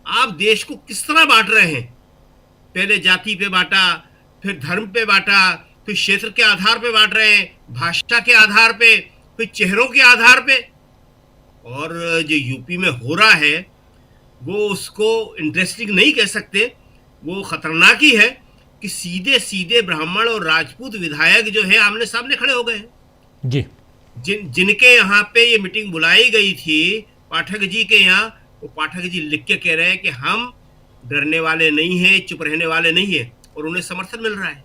आप देश को किस तरह बांट रहे हैं? पहले जाति पे बांटा, फिर धर्म पे बांटा, फिर क्षेत्र के आधार पे बांट रहे हैं, भाषा के आधार पे, फिर चेहरों के आधार पे। और जो यूपी में हो रहा है वो उसको इंटरेस्टिंग नहीं कह सकते, वो खतरनाक ही है कि सीधे सीधे ब्राह्मण और राजपूत विधायक जो है आमने सामने खड़े हो गए हैं। जी, जिनके यहाँ पे ये मीटिंग बुलाई गई थी पाठक जी के यहाँ, वो पाठक जी लिख के कह रहे हैं कि हम डरने वाले नहीं हैं, चुप रहने वाले नहीं हैं, और उन्हें समर्थन मिल रहा है।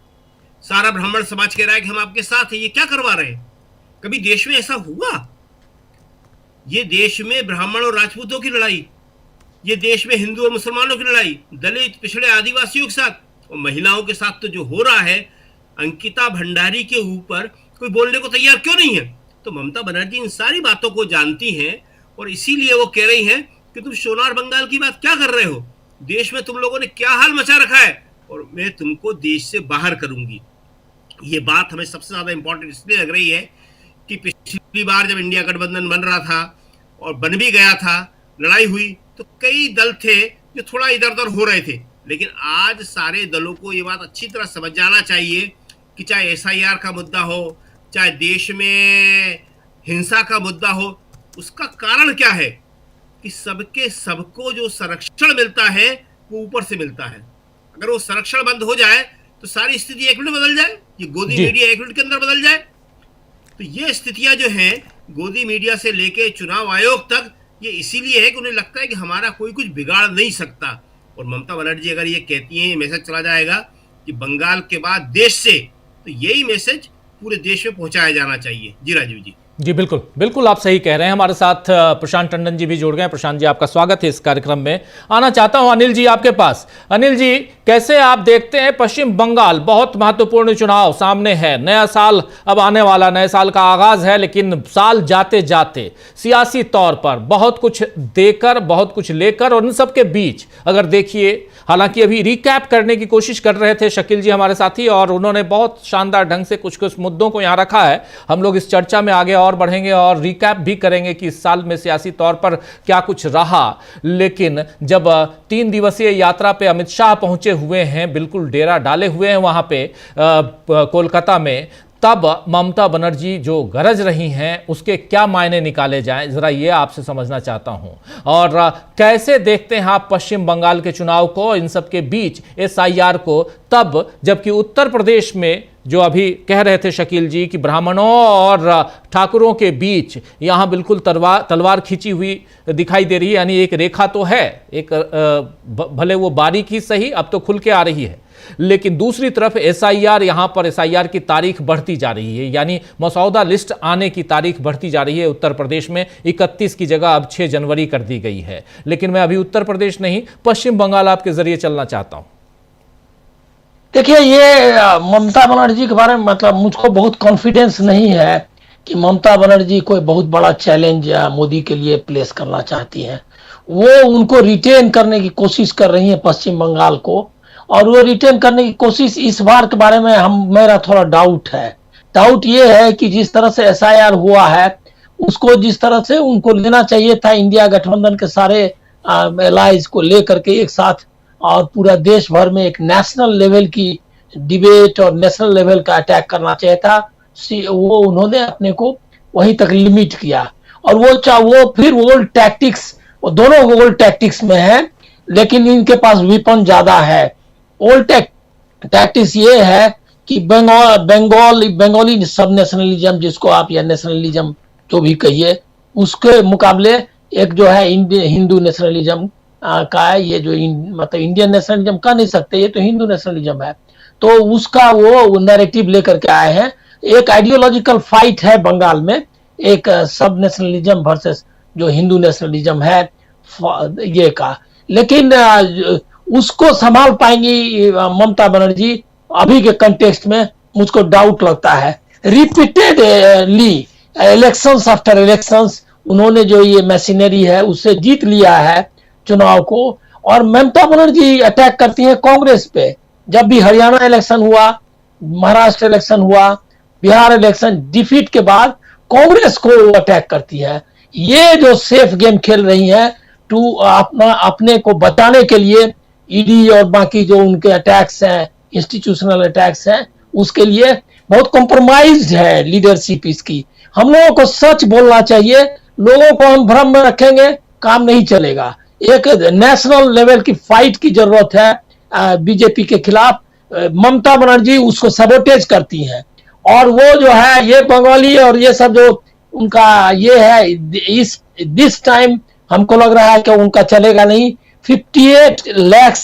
सारा ब्राह्मण समाज कह रहा है कि हम आपके साथ हैं। ये क्या करवा रहे हैं? कभी देश में ऐसा हुआ? ये देश में ब्राह्मण और राजपूतों की लड़ाई, ये देश में हिंदू और मुसलमानों की लड़ाई, दलित पिछड़े आदिवासियों के साथ और महिलाओं के साथ तो जो हो रहा है, अंकिता भंडारी के ऊपर कोई बोलने को तैयार क्यों नहीं है? तो ममता बनर्जी इन सारी बातों को जानती हैं और इसीलिए वो कह रही हैं कि तुम सोनार बंगाल की बात क्या कर रहे हो, देश में तुम लोगों ने क्या हाल मचा रखा है, और मैं तुमको देश से बाहर करूंगी। ये बात हमें सबसे ज्यादा इंपॉर्टेंट इसलिए लग रही है कि पिछली बार जब इंडिया गठबंधन बन रहा था और बन भी गया था, लड़ाई हुई, तो कई दल थे जो थोड़ा इधर उधर हो रहे थे, लेकिन आज सारे दलों को ये बात अच्छी तरह समझ जाना चाहिए कि चाहे SIR का मुद्दा हो, चाहे देश में हिंसा का मुद्दा हो, उसका कारण क्या है कि सबको जो संरक्षण मिलता है वो ऊपर से मिलता है। अगर वो संरक्षण बंद हो जाए तो सारी स्थिति एक मिनट बदल जाए, ये गोदी मीडिया एक मिनट के अंदर बदल जाए। तो ये स्थितियां जो हैं गोदी मीडिया से लेके चुनाव आयोग तक, ये इसीलिए है कि उन्हें लगता है कि हमारा कोई कुछ बिगाड़ नहीं सकता। और ममता बनर्जी अगर ये कहती हैं, ये मैसेज चला जाएगा कि बंगाल के बाद देश से, तो यही मैसेज पूरे देश में पहुंचाया जाना चाहिए। जी राजीव जी। जी बिल्कुल बिल्कुल, आप सही कह रहे हैं। हमारे साथ प्रशांत टंडन जी भी जुड़ गए। प्रशांत जी, आपका स्वागत है इस कार्यक्रम में। आना चाहता हूं अनिल जी आपके पास। अनिल जी, कैसे आप देखते हैं पश्चिम बंगाल, बहुत महत्वपूर्ण चुनाव सामने है, नया साल अब आने वाला, नए साल का आगाज है, लेकिन साल जाते जाते सियासी तौर पर बहुत कुछ देकर, बहुत कुछ लेकर, और इन सबके बीच अगर देखिए, हालांकि अभी रिकैप करने की कोशिश कर रहे थे शकील जी हमारे साथी, और उन्होंने बहुत शानदार ढंग से कुछ कुछ मुद्दों को यहां रखा है। हम लोग इस चर्चा में आगे और बढ़ेंगे और रिकैप भी करेंगे कि इस साल में सियासी तौर पर क्या कुछ रहा। लेकिन जब 3 दिवसीय यात्रा पे अमित शाह पहुंचे हुए हैं, बिल्कुल डेरा डाले हुए हैं वहां पे कोलकाता में, तब ममता बनर्जी जो गरज रही हैं उसके क्या मायने निकाले जाएं, जरा ये आपसे समझना चाहता हूं। और कैसे देखते हैं आप पश्चिम बंगाल के चुनाव को, इन सब के बीच SIR को, तब जबकि उत्तर प्रदेश में जो अभी कह रहे थे शकील जी कि ब्राह्मणों और ठाकुरों के बीच यहां बिल्कुल तलवार खींची हुई दिखाई दे रही है, यानी एक रेखा तो है, एक भले वो बारीक ही सही अब तो खुल के आ रही है, लेकिन दूसरी तरफ SIR, यहां पर SIR की तारीख बढ़ती जा रही है, यानी मसौदा लिस्ट आने की तारीख बढ़ती जा रही है। उत्तर प्रदेश में 31 की जगह अब 6 जनवरी कर दी गई है। लेकिन मैं अभी उत्तर प्रदेश नहीं, पश्चिम बंगाल आपके जरिए चलना चाहता हूं। देखिए, ये ममता बनर्जी के बारे में मतलब मुझको बहुत कॉन्फिडेंस नहीं है कि ममता बनर्जी कोई बहुत बड़ा चैलेंज मोदी के लिए प्लेस करना चाहती हैं। वो उनको रिटेन करने की कोशिश कर रही है पश्चिम बंगाल को, और वो रिटेन करने की कोशिश इस बार के बारे में मेरा थोड़ा डाउट है। डाउट ये है कि जिस तरह से SIR हुआ है, उसको जिस तरह से उनको लेना चाहिए था इंडिया गठबंधन के सारे एलाइज को लेकर के एक साथ, और पूरा देश भर में एक नेशनल लेवल की डिबेट और नेशनल लेवल का अटैक करना चाहिए था, वो उन्होंने अपने को वहीं तक लिमिट किया। और वो फिर ओल्ड टैक्टिक्स, वो दोनों ओल्ड टैक्टिक्स में है, लेकिन इनके पास वेपन ज्यादा है। ओल्ड टैक्टिक्स ये है कि बंगाली सब नेशनलिज्म जिसको आप, या नेशनलिज्म जो भी कहिए, उसके मुकाबले एक जो है हिंदू नेशनलिज्म का है। ये जो मतलब इंडियन नेशनलिज्म कह नहीं सकते, ये तो हिंदू नेशनलिज्म है। तो उसका वो नैरेटिव लेकर के आए हैं। एक आइडियोलॉजिकल फाइट है बंगाल में, एक सब नेशनलिज्म वर्सेस जो हिंदू नेशनलिज्म है ये का। लेकिन उसको संभाल पाएंगी ममता बनर्जी अभी के कंटेक्स्ट में, मुझको डाउट लगता है। रिपीटेडली इलेक्शंस आफ्टर इलेक्शंस उन्होंने जो ये मशीनरी है उससे जीत लिया है चुनाव को, और ममता बनर्जी अटैक करती है कांग्रेस पे। जब भी हरियाणा इलेक्शन हुआ, महाराष्ट्र इलेक्शन हुआ, बिहार इलेक्शन डिफीट के बाद कांग्रेस को अटैक करती है। ये जो सेफ गेम खेल रही है टू अपने को बचाने के लिए, ईडी और बाकी जो उनके अटैक्स हैं, इंस्टीट्यूशनल अटैक्स हैं, उसके लिए बहुत कॉम्प्रोमाइज्ड है लीडरशिप इसकी। हम लोगों को सच बोलना चाहिए, लोगों को हम भ्रम में रखेंगे काम नहीं चलेगा। एक नेशनल लेवल की फाइट की जरूरत है बीजेपी के खिलाफ। ममता बनर्जी उसको सबोटेज करती हैं, और वो जो है ये बंगाली और ये सब जो उनका ये है, इस दिस टाइम हमको लग रहा है कि उनका चलेगा नहीं। 58 लाख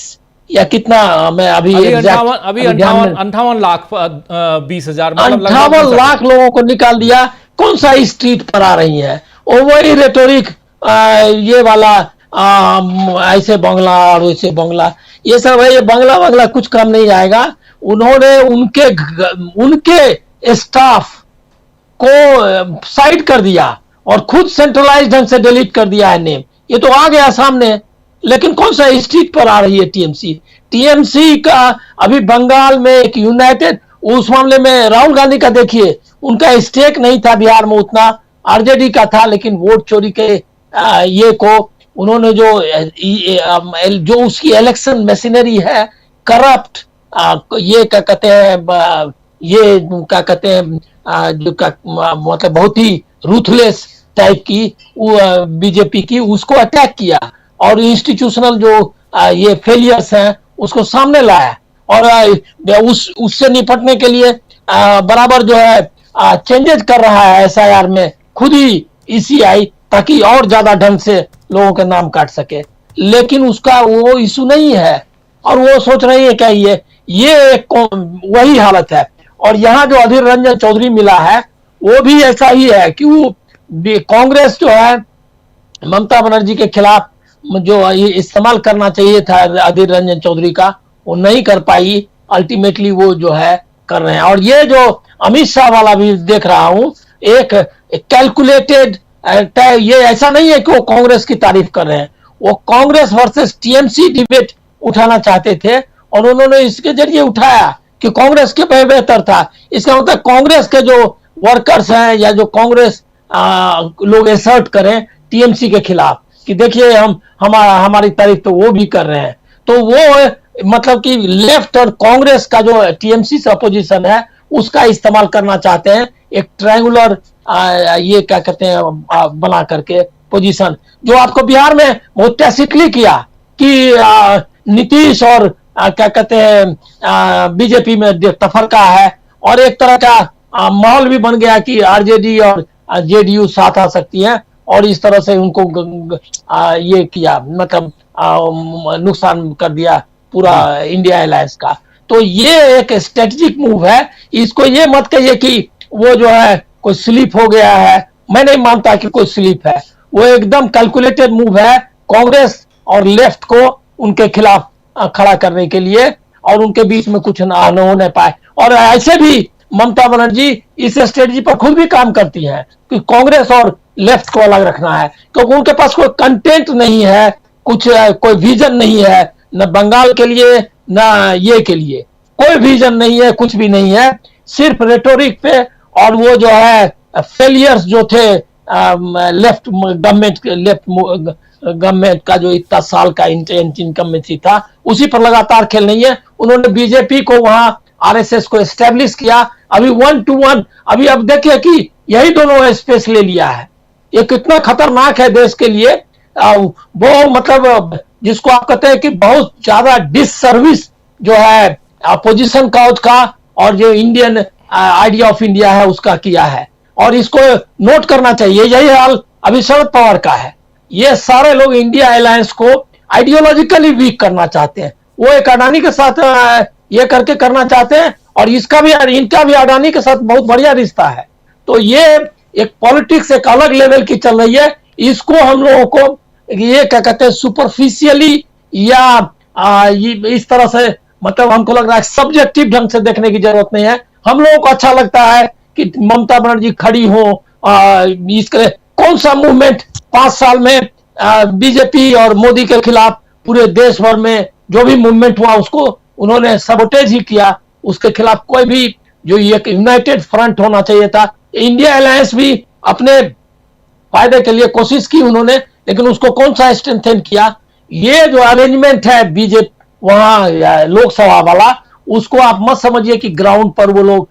या कितना, मैं अभी 58 लाख 20,000 58 लाख लोगों को निकाल दिया। कौन सा स्ट्रीट पर आ रही है? और वही रेटोरिक ये वाला ऐसे बंगला और वैसे बंगला, ये सब है। ये बंगला कुछ काम नहीं आएगा। उन्होंने उनके स्टाफ को साइड कर दिया और खुद सेंट्रलाइज्ड ढंग से डिलीट कर दिया है नेम। ये तो आ गया सामने, लेकिन कौन सा स्ट्रीट पर आ रही है टीएमसी का? अभी बंगाल में एक यूनाइटेड, उस मामले में राहुल गांधी का देखिए, उनका स्टेक नहीं था बिहार में उतना, आरजेडी का था, लेकिन वोट चोरी के ये को उन्होंने जो उसकी इलेक्शन मशीनरी है करप्ट, ये क्या कहते हैं, ये क्या कहते हैं, जो मतलब बहुत ही रूथलेस टाइप की बीजेपी की, उसको अटैक किया और इंस्टीट्यूशनल जो ये फेलियर्स हैं उसको सामने लाया, और उससे निपटने के लिए बराबर जो है चेंजेस कर रहा है एसआईआर में खुद ही ईसीआई, ताकि और ज्यादा ढंग से लोगों के नाम काट सके। लेकिन उसका वो इशू नहीं है, और वो सोच रही है क्या ये एक वही हालत है। और यहाँ जो अधीर रंजन चौधरी मिला है वो भी ऐसा ही है कि वो कांग्रेस जो है ममता बनर्जी के खिलाफ जो इस्तेमाल करना चाहिए था अधीर रंजन चौधरी का, वो नहीं कर पाई। अल्टीमेटली वो जो है कर रहे हैं। और ये जो अमित शाह वाला भी देख रहा हूं, एक कैलकुलेटेड, ये ऐसा नहीं है कि वो कांग्रेस की तारीफ कर रहे हैं, वो कांग्रेस वर्सेस टीएमसी डिबेट उठाना चाहते थे, और उन्होंने इसके जरिए उठाया कि कांग्रेस के बेहतर था। इसका मतलब कांग्रेस के जो वर्कर्स हैं या जो कांग्रेस लोग एसर्ट करें टीएमसी के खिलाफ कि देखिए हमारी तारीफ तो वो भी कर रहे हैं, तो वो मतलब कि लेफ्ट और कांग्रेस का जो टीएमसी से अपोजिशन है उसका इस्तेमाल करना चाहते हैं, एक ट्रायंगुलर ये क्या कहते हैं बना करके पोजीशन, जो आपको बिहार में बहुत टैसिटली किया कि नीतीश और क्या कहते हैं बीजेपी में तफरका है, और एक तरह का माहौल भी बन गया कि आरजेडी और जेडीयू साथ आ सकती है, और इस तरह से उनको ये किया, मतलब नुकसान कर दिया पूरा इंडिया अलायंस का। तो ये एक स्ट्रेटेजिक मूव है, इसको ये मत कहिए कि वो जो है कोई स्लिप हो गया है, मैं नहीं मानता कि कोई स्लिप है, वो एकदम कैलकुलेटेड मूव है कांग्रेस और लेफ्ट को उनके खिलाफ खड़ा करने के लिए, और उनके बीच में कुछ ना होने पाए। और ऐसे भी ममता बनर्जी इस स्ट्रेटजी पर खुद भी काम करती है कि कांग्रेस और लेफ्ट को अलग रखना है, क्योंकि उनके पास कोई कंटेंट नहीं है, कुछ कोई विजन नहीं है, न बंगाल के लिए न ये के लिए कोई विजन नहीं है, कुछ भी नहीं है, सिर्फ रेटोरिक पे। और वो जो है फेलियर्स जो थे लेफ्ट गवर्नमेंट का जो इतना साल का इनकम्बेंसी था उसी पर लगातार खेल रही है। उन्होंने बीजेपी को वहां आरएसएस को एस्टेब्लिश किया, अभी 1 to 1, अभी अब देखिए कि यही दोनों स्पेस ले लिया है। ये कितना खतरनाक है देश के लिए, वो मतलब जिसको आप कहते हैं कि बहुत ज्यादा डिससर्विस जो है अपोजिशन काउज का और जो इंडियन आइडिया ऑफ इंडिया है उसका किया है। और इसको नोट करना चाहिए, यही हाल अभी शरद पवार का है। ये सारे लोग इंडिया अलायंस को आइडियोलॉजिकली वीक करना चाहते हैं। वो एक अडानी के साथ ये करके करना चाहते हैं, और इनका भी अडानी के साथ बहुत बढ़िया रिश्ता है। तो ये एक पॉलिटिक्स एक अलग लेवल की चल रही है। इसको हम लोगों को ये क्या कहते हैं सुपरफिशियली या इस तरह से मतलब हमको लग रहा है सब्जेक्टिव ढंग से देखने की जरूरत नहीं है। हम लोगों को अच्छा लगता है कि ममता बनर्जी खड़ी हो, इसके कौन सा मूवमेंट 5 साल में बीजेपी और मोदी के खिलाफ पूरे देश भर में जो भी मूवमेंट हुआ उसको उन्होंने सबोटेज ही किया। उसके खिलाफ कोई भी जो एक यूनाइटेड फ्रंट होना चाहिए था। इंडिया अलायंस भी अपने फायदे के लिए कोशिश की उन्होंने, लेकिन उसको कौन सा स्ट्रेंथन किया। ये जो अरेंजमेंट है बीजेपी वहां लोकसभा वाला, उसको आप मत समझिए कि ग्राउंड पर वो लोग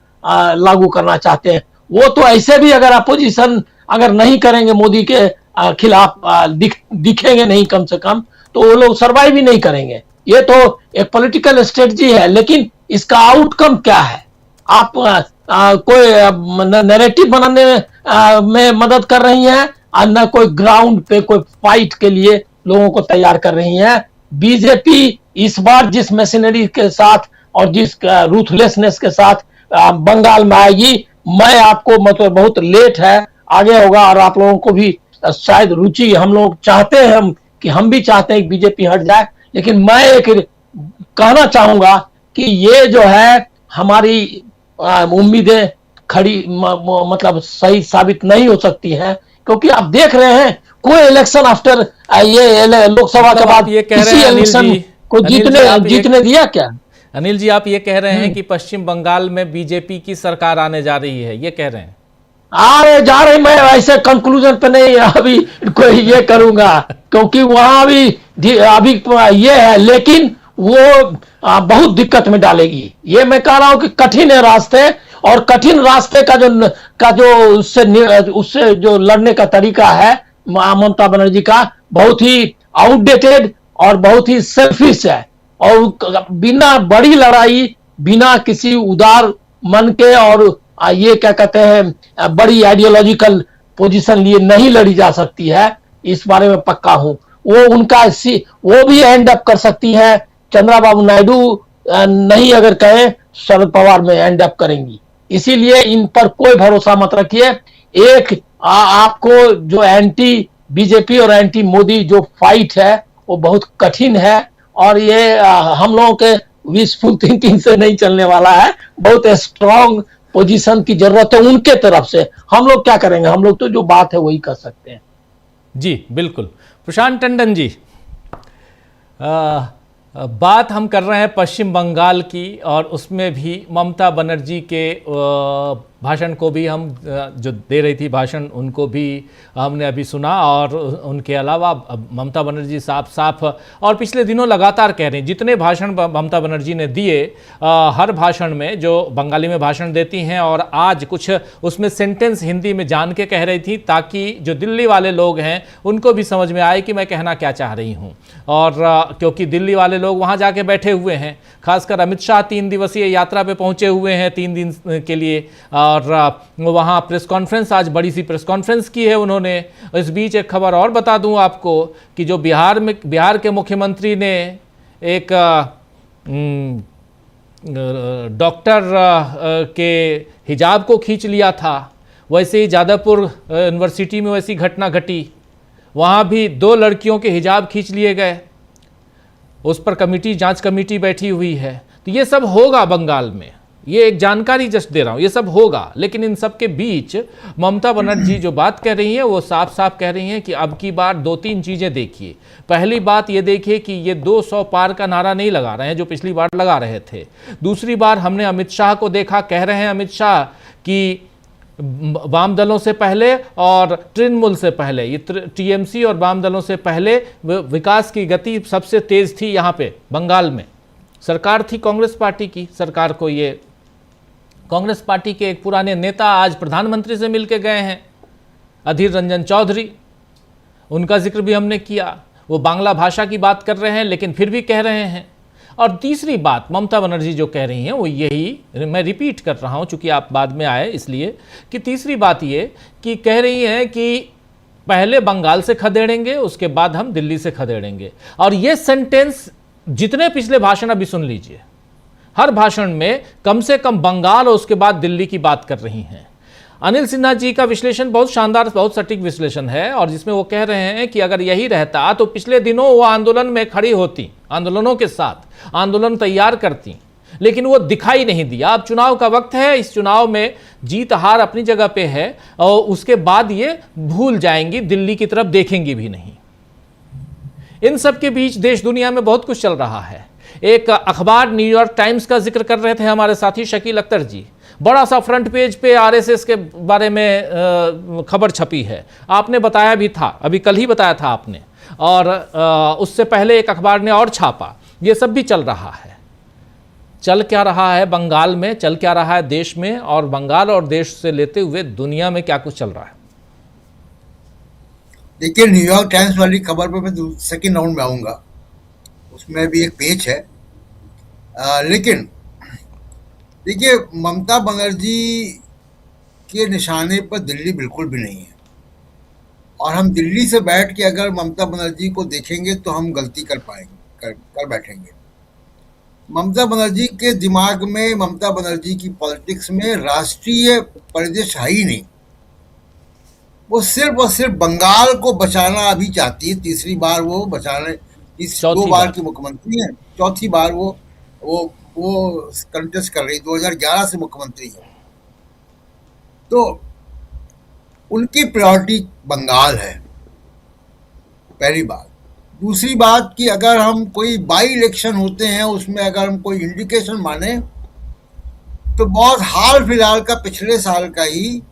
लागू करना चाहते हैं। वो तो ऐसे भी अगर अपोजिशन अगर नहीं करेंगे मोदी के खिलाफ दिखेंगे नहीं कम से कम, तो वो लोग सर्वाइव ही नहीं करेंगे। ये तो एक पॉलिटिकल स्ट्रेटजी है, लेकिन इसका आउटकम क्या है? आप कोई नैरेटिव बनाने में मदद कर रही हैं और न कोई ग्राउंड पे कोई फाइट के लिए लोगों को तैयार कर रही हैं। बीजेपी इस बार जिस मशीनरी के साथ और जिस रूथलेसनेस के साथ बंगाल में आएगी, मैं आपको मतलब बहुत लेट है, आगे होगा। और आप लोगों को भी शायद रुचि, हम लोग चाहते हैं कि हम भी चाहते हैं कि बीजेपी हट जाए, लेकिन मैं एक कहना चाहूंगा कि ये जो है हमारी उम्मीदें खड़ी मतलब सही साबित नहीं हो सकती हैं, क्योंकि आप देख रहे हैं कोई इलेक्शन आफ्टर ये लोकसभा के बाद किसी इलेक्शन को जीतने दिया क्या? अनिल जी, आप ये कह रहे हैं कि पश्चिम बंगाल में बीजेपी की सरकार आने जा रही है, ये कह रहे हैं? अरे जा रही, मैं ऐसे कंक्लूजन पे नहीं अभी कोई ये करूंगा, क्योंकि वहां अभी ये है, लेकिन वो बहुत दिक्कत में डालेगी। ये मैं कह रहा हूं कि कठिन है रास्ते, और कठिन रास्ते का जो उससे जो लड़ने का तरीका है ममता बनर्जी का, बहुत ही आउटडेटेड और बहुत ही सेल्फिश है। और बिना बड़ी लड़ाई, बिना किसी उदार मन के और ये क्या कहते हैं बड़ी आइडियोलॉजिकल पोजीशन लिए नहीं लड़ी जा सकती है, इस बारे में पक्का हूं। वो भी एंड अप कर सकती है, चंद्रबाबू नायडू नहीं अगर कहें शरद पवार में एंड अप करेंगी। इसीलिए इन पर कोई भरोसा मत रखिए। एक आपको जो एंटी बीजेपी और एंटी मोदी जो फाइट है वो बहुत कठिन है, और ये हम लोगों के विशफुल थिंकिंग से नहीं चलने वाला है। बहुत स्ट्रांग पोजीशन की जरूरत है उनके तरफ से। हम लोग क्या करेंगे? हम लोग तो जो बात है वही कर सकते हैं। जी बिल्कुल। प्रशांत टंडन जी, बात हम कर रहे हैं पश्चिम बंगाल की, और उसमें भी ममता बनर्जी के भाषण को भी हम जो दे रही थी भाषण, उनको भी हमने अभी सुना। और उनके अलावा ममता बनर्जी साफ और पिछले दिनों लगातार कह रही हैं, जितने भाषण ममता बनर्जी ने दिए, हर भाषण में जो बंगाली में भाषण देती हैं, और आज कुछ उसमें सेंटेंस हिंदी में जान के कह रही थी, ताकि जो दिल्ली वाले लोग हैं उनको भी समझ में आए कि मैं कहना क्या चाह रही हूँ। और क्योंकि दिल्ली वाले लोग वहाँ जाके बैठे हुए हैं, खासकर अमित शाह 3 दिवसीय यात्रा पे पहुँचे हुए हैं 3 दिन के लिए, और वहाँ प्रेस कॉन्फ्रेंस, आज बड़ी सी प्रेस कॉन्फ्रेंस की है उन्होंने। इस बीच एक खबर और बता दूं आपको कि जो बिहार के मुख्यमंत्री ने एक डॉक्टर के हिजाब को खींच लिया था, वैसे ही जादवपुर यूनिवर्सिटी में वैसी घटना घटी। वहाँ भी 2 लड़कियों के हिजाब खींच लिए गए, उस पर जांच कमेटी बैठी हुई है। तो ये सब होगा बंगाल में, ये एक जानकारी जस्ट दे रहा हूँ, ये सब होगा। लेकिन इन सब के बीच ममता बनर्जी जो बात कह रही हैं वो साफ साफ कह रही हैं कि अब की बार 2-3 चीज़ें देखिए। पहली बात ये देखिए कि ये 200 पार का नारा नहीं लगा रहे हैं जो पिछली बार लगा रहे थे। दूसरी बार हमने अमित शाह को देखा, कह रहे हैं अमित शाह कि वाम दलों से पहले और तृणमूल से पहले, ये टीएमसी और वाम दलों से पहले विकास की गति सबसे तेज थी यहाँ पे बंगाल में। सरकार थी कांग्रेस पार्टी की, सरकार को ये कांग्रेस पार्टी के एक पुराने नेता आज प्रधानमंत्री से मिलके गए हैं, अधीर रंजन चौधरी, उनका जिक्र भी हमने किया। वो बांग्ला भाषा की बात कर रहे हैं, लेकिन फिर भी कह रहे हैं। और तीसरी बात ममता बनर्जी जो कह रही हैं वो यही, मैं रिपीट कर रहा हूं चूंकि आप बाद में आए इसलिए, कि तीसरी बात ये कि कह रही हैं कि पहले बंगाल से खदेड़ेंगे उसके बाद हम दिल्ली से खदेड़ेंगे। और ये सेंटेंस जितने पिछले भाषण अभी सुन लीजिए, हर भाषण में कम से कम बंगाल और उसके बाद दिल्ली की बात कर रही हैं। अनिल सिन्हा जी का विश्लेषण बहुत शानदार, बहुत सटीक विश्लेषण है, और जिसमें वो कह रहे हैं कि अगर यही रहता तो पिछले दिनों वो आंदोलन में खड़ी होती, आंदोलनों के साथ आंदोलन तैयार करती, लेकिन वो दिखाई नहीं दिया। अब चुनाव का वक्त है, इस चुनाव में जीत हार अपनी जगह पे है, और उसके बाद ये भूल जाएंगी, दिल्ली की तरफ देखेंगी भी नहीं। इन सब के बीच देश दुनिया में बहुत कुछ चल रहा है। एक अखबार न्यूयॉर्क टाइम्स का जिक्र कर रहे थे हमारे साथी शकील अख्तर जी, बड़ा सा फ्रंट पेज पे आरएसएस के बारे में खबर छपी है। आपने बताया भी था, अभी कल ही बताया था आपने, और उससे पहले एक अखबार ने और छापा। ये सब भी चल रहा है। चल क्या रहा है बंगाल में, चल क्या रहा है देश में, और बंगाल और देश से लेते हुए दुनिया में क्या कुछ चल रहा है? देखिए, न्यूयॉर्क टाइम्स वाली खबर पर मैं सेकेंड राउंड में आऊँगा, उसमें भी एक पेज है। लेकिन देखिए, ममता बनर्जी के निशाने पर दिल्ली बिल्कुल भी नहीं है, और हम दिल्ली से बैठ के अगर ममता बनर्जी को देखेंगे तो हम गलती कर पाएंगे, कर बैठेंगे। ममता बनर्जी के दिमाग में, ममता बनर्जी की पॉलिटिक्स में राष्ट्रीय परिदृश्य है ही नहीं। वो सिर्फ और सिर्फ बंगाल को बचाना अभी चाहती है। तीसरी बार वो बचाने, इस 2 बार की मुख्यमंत्री है, चौथी बार वो कंटेस्ट कर रही, 2011 से मुख्यमंत्री है। तो उनकी प्रायोरिटी बंगाल है, पहली बात। दूसरी बात कि अगर हम कोई बाई इलेक्शन होते हैं, उसमें अगर हम कोई इंडिकेशन माने तो बहुत हाल फिलहाल का पिछले साल का ही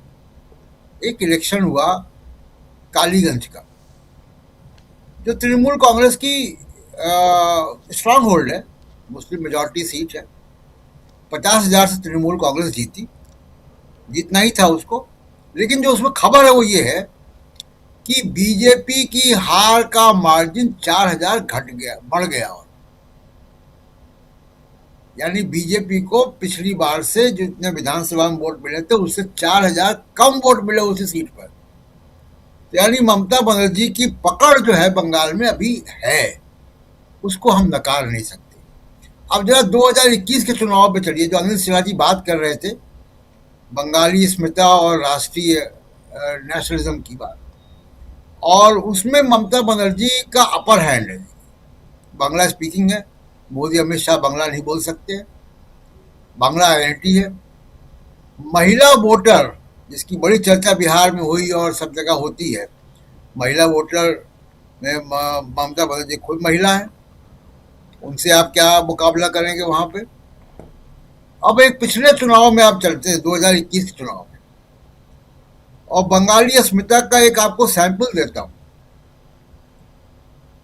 एक इलेक्शन हुआ कालीगंज का, जो तृणमूल कांग्रेस की स्ट्रांग होल्ड है, मुस्लिम मेजॉरिटी सीट है। 50,000 से तृणमूल कांग्रेस जीती, जीतना ही था उसको। लेकिन जो उसमें खबर है वो ये है कि बीजेपी की हार का मार्जिन 4,000 बढ़ गया, और यानी बीजेपी को पिछली बार से जितने विधानसभा में वोट मिले थे उससे 4,000 कम वोट मिले उसी सीट पर। तो यानी ममता बनर्जी की पकड़ जो है बंगाल में अभी है, उसको हम नकार नहीं सकते। अब जरा 2021 के चुनाव पे चलिए, जो अनिल सिन्हा जी बात कर रहे थे, बंगाली अस्मिता और राष्ट्रीय नेशनलिज्म की बात, और उसमें ममता बनर्जी का अपर हैंड है। बांग्ला स्पीकिंग है, मोदी अमित शाह बांग्ला नहीं बोल सकते, बांग्ला आइडेंटिटी है। महिला वोटर, जिसकी बड़ी चर्चा बिहार में हुई और सब जगह होती है, महिला वोटर में ममता बनर्जी खुद महिला है, उनसे आप क्या मुकाबला करेंगे वहां पे। अब एक पिछले चुनाव में आप चलते हैं, 2021 के चुनाव में, और बंगाली अस्मिता का एक आपको सैंपल देता हूं।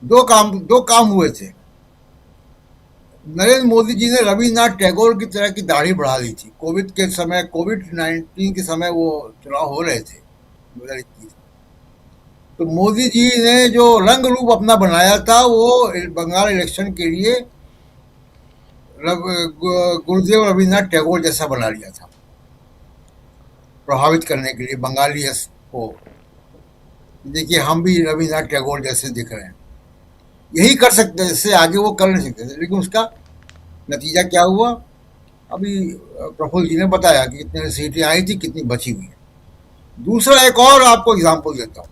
दो काम हुए थे। नरेंद्र मोदी जी ने रविन्द्रनाथ टैगोर की तरह की दाढ़ी बढ़ा ली थी कोविड-19 के समय वो चुनाव हो रहे थे 2021। तो मोदी जी ने जो रंग रूप अपना बनाया था वो बंगाल इलेक्शन के लिए गुरुदेव रविन्द्रनाथ टैगोर जैसा बना लिया था, प्रभावित करने के लिए बंगाली को। देखिए, हम भी रविन्द्रनाथ टैगोर जैसे दिख रहे हैं, यही कर सकते हैं, इससे आगे वो कर नहीं सकते थे। लेकिन उसका नतीजा क्या हुआ, अभी प्रफुल्ल जी ने बताया कि कितने सीटें आई थी, कितनी बची हुई है। दूसरा एक और आपको एग्जांपल देता हूं।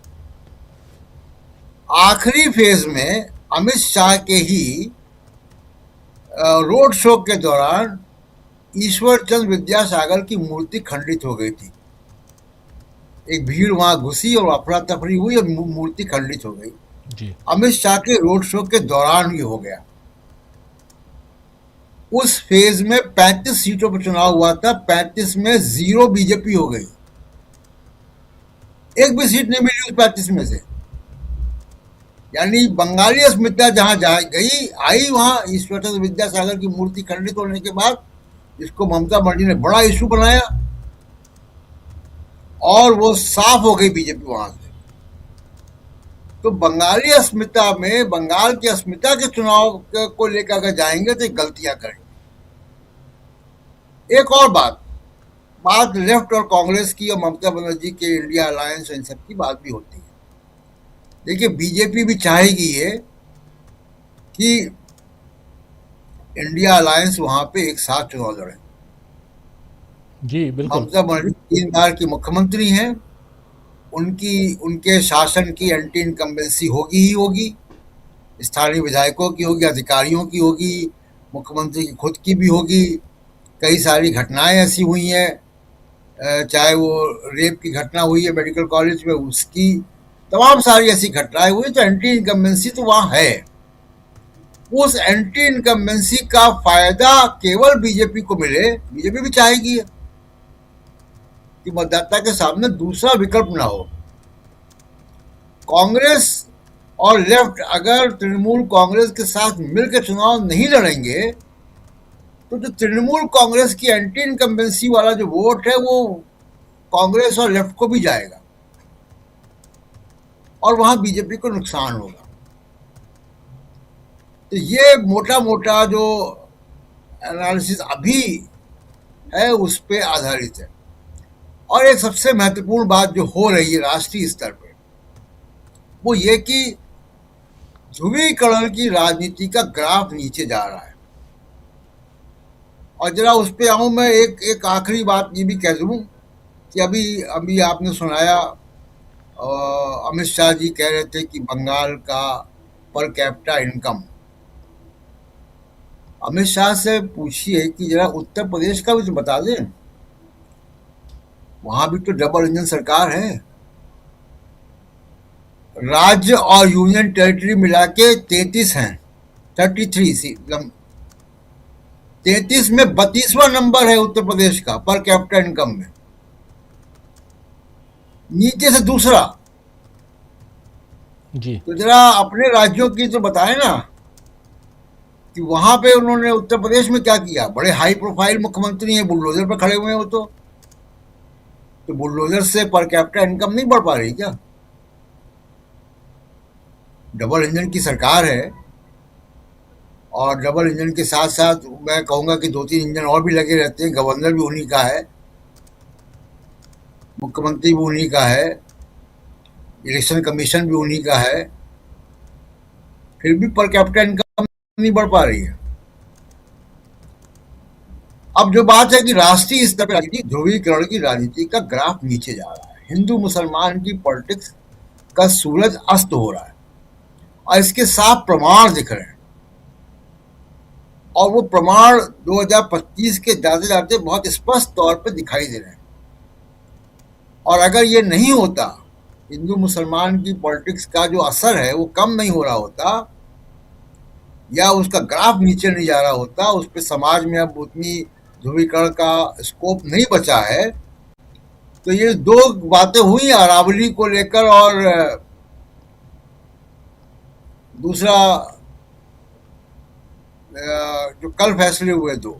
आखिरी फेज में अमित शाह के ही रोड शो के दौरान ईश्वर चंद्र विद्यासागर की मूर्ति खंडित हो गई थी। एक भीड़ वहां घुसी और अफरा तफरी हुई और मूर्ति खंडित हो गई जी। अमित शाह के रोड शो के दौरान ये हो गया। उस फेज में 35 सीटों पर चुनाव हुआ था, 35 में 0 बीजेपी हो गई, एक भी सीट नहीं मिली उस 35 में से। यानी बंगाली अस्मिता जहां आई वहां ईश्वर चंद्र विद्यासागर की मूर्ति खंडित होने के बाद इसको ममता बनर्जी ने बड़ा इशू बनाया और वो साफ हो गई बीजेपी वहां से। तो बंगाली अस्मिता में, बंगाल की अस्मिता के चुनाव को लेकर अगर जाएंगे तो गलतियां करेंगे। एक और बात लेफ्ट और कांग्रेस की और ममता बनर्जी के इंडिया अलायंस इन सब की बात भी होती है। देखिए, बीजेपी भी चाहेगी ये कि इंडिया अलायंस वहां पे एक साथ चुनाव लड़े। जी बिल्कुल। ममता बनर्जी 3 बार की मुख्यमंत्री हैं, उनके शासन की एंटी इनकम्बेंसी होगी ही होगी, स्थानीय विधायकों की होगी, अधिकारियों की होगी, मुख्यमंत्री की खुद की भी होगी। कई सारी घटनाएं ऐसी हुई हैं, चाहे वो रेप की घटना हुई है मेडिकल कॉलेज में, उसकी तमाम सारी ऐसी घटनाएं हुई, तो एंटी इनकम्बेंसी तो वहां है। उस एंटी इनकम्बेंसी का फायदा केवल बीजेपी को मिले, बीजेपी भी चाहेगी कि मतदाता के सामने दूसरा विकल्प ना हो। कांग्रेस और लेफ्ट अगर तृणमूल कांग्रेस के साथ मिलकर चुनाव नहीं लड़ेंगे तो जो तृणमूल कांग्रेस की एंटी इनकम्बेंसी वाला जो वोट है वो कांग्रेस और लेफ्ट को भी जाएगा और वहां बीजेपी को नुकसान होगा। तो ये मोटा मोटा जो एनालिसिस अभी है उस पे आधारित है। और एक सबसे महत्वपूर्ण बात जो हो रही है राष्ट्रीय स्तर पर, वो ये कि ध्रुवीकरण की राजनीति का ग्राफ नीचे जा रहा है। और जरा उस पे आऊं मैं, एक आखिरी बात ये भी कह दूं कि अभी आपने सुनाया अमित शाह जी कह रहे थे कि बंगाल का per capita income. Amit Shah से पूछिए कि जरा उत्तर प्रदेश का भी तो बता दें, वहां भी तो डबल इंजन सरकार है। राज्य और यूनियन टेरिटरी मिला के 33 हैं, 33 में 32वां नंबर है उत्तर प्रदेश का पर कैपिटा इनकम में, नीचे से दूसरा। जी तो जरा अपने राज्यों की तो बताएं ना कि वहां पे उन्होंने उत्तर प्रदेश में क्या किया। बड़े हाई प्रोफाइल मुख्यमंत्री हैं, बुलडोजर पर खड़े हुए हैं वो तो बुलडोजर से पर कैपिटा इनकम नहीं बढ़ पा रही क्या? डबल इंजन की सरकार है और डबल इंजन के साथ साथ मैं कहूंगा कि 2-3 इंजन और भी लगे रहते हैं। गवर्नर भी उन्हीं का है, मुख्यमंत्री भी उन्हीं का है, इलेक्शन कमीशन भी उन्हीं का है, फिर भी पर कैपिटा इनकम नहीं बढ़ पा रही है। अब जो बात है कि राष्ट्रीय स्तर पर ध्रुवीकरण की राजनीति का ग्राफ नीचे जा रहा है, हिंदू मुसलमान की पॉलिटिक्स का सूरज अस्त हो रहा है और इसके साफ प्रमाण दिख रहे हैं। और वो प्रमाण 2025 के जाते जाते बहुत स्पष्ट तौर पर दिखाई दे रहे हैं। और अगर ये नहीं होता, हिंदू मुसलमान की पॉलिटिक्स का जो असर है वो कम नहीं हो रहा होता या उसका ग्राफ नीचे नहीं जा रहा होता, उस पर समाज में अब उतनी ध्रुवीकरण का स्कोप नहीं बचा है, तो ये 2 बातें हुई अरावली को लेकर और दूसरा जो कल फैसले हुए 2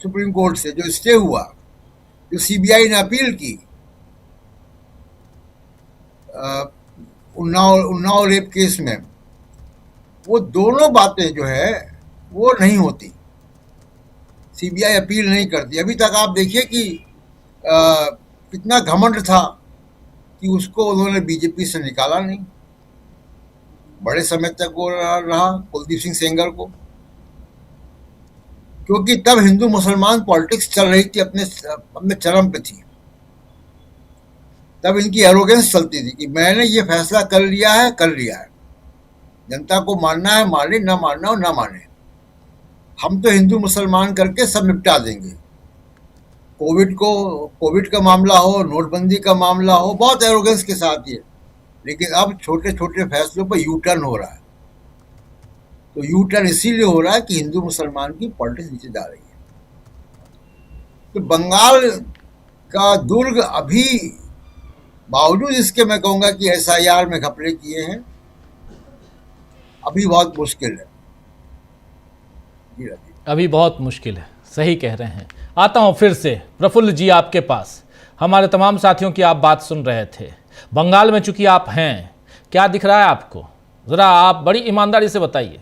सुप्रीम कोर्ट से जो स्टे हुआ, जो सीबीआई ने अपील की उन्नाव रेप केस में, वो दोनों बातें जो है वो नहीं होती, सीबीआई अपील नहीं करती। अभी तक आप देखिए कि कितना घमंड था कि उसको उन्होंने बीजेपी से निकाला नहीं, बड़े समय तक वो रहा कुलदीप सिंह सेंगर को, क्योंकि तब हिंदू मुसलमान पॉलिटिक्स चल रही थी, अपने चरम पे थी। तब इनकी एरोगेंस चलती थी कि मैंने ये फैसला कर लिया है, जनता को मानना है माने, ना मानना हो ना माने, हम तो हिंदू मुसलमान करके सब निपटा देंगे। कोविड का मामला हो, नोटबंदी का मामला हो, बहुत एरोगेंस के साथ ये। लेकिन अब छोटे छोटे फैसलों पर यू टर्न हो रहा है। तो यू टर्न इसीलिए हो रहा है कि हिंदू मुसलमान की पॉलिटिक्स नीचे जा रही है। तो बंगाल का दुर्ग अभी, बावजूद इसके मैं कहूंगा कि SIR में घपले किए हैं, अभी बहुत मुश्किल है। अभी बहुत मुश्किल है, सही कह रहे हैं। आता हूं फिर से प्रफुल्ल जी आपके पास। हमारे तमाम साथियों की आप बात सुन रहे थे। बंगाल में चूंकि आप हैं, क्या दिख रहा है आपको? जरा आप बड़ी ईमानदारी से बताइए।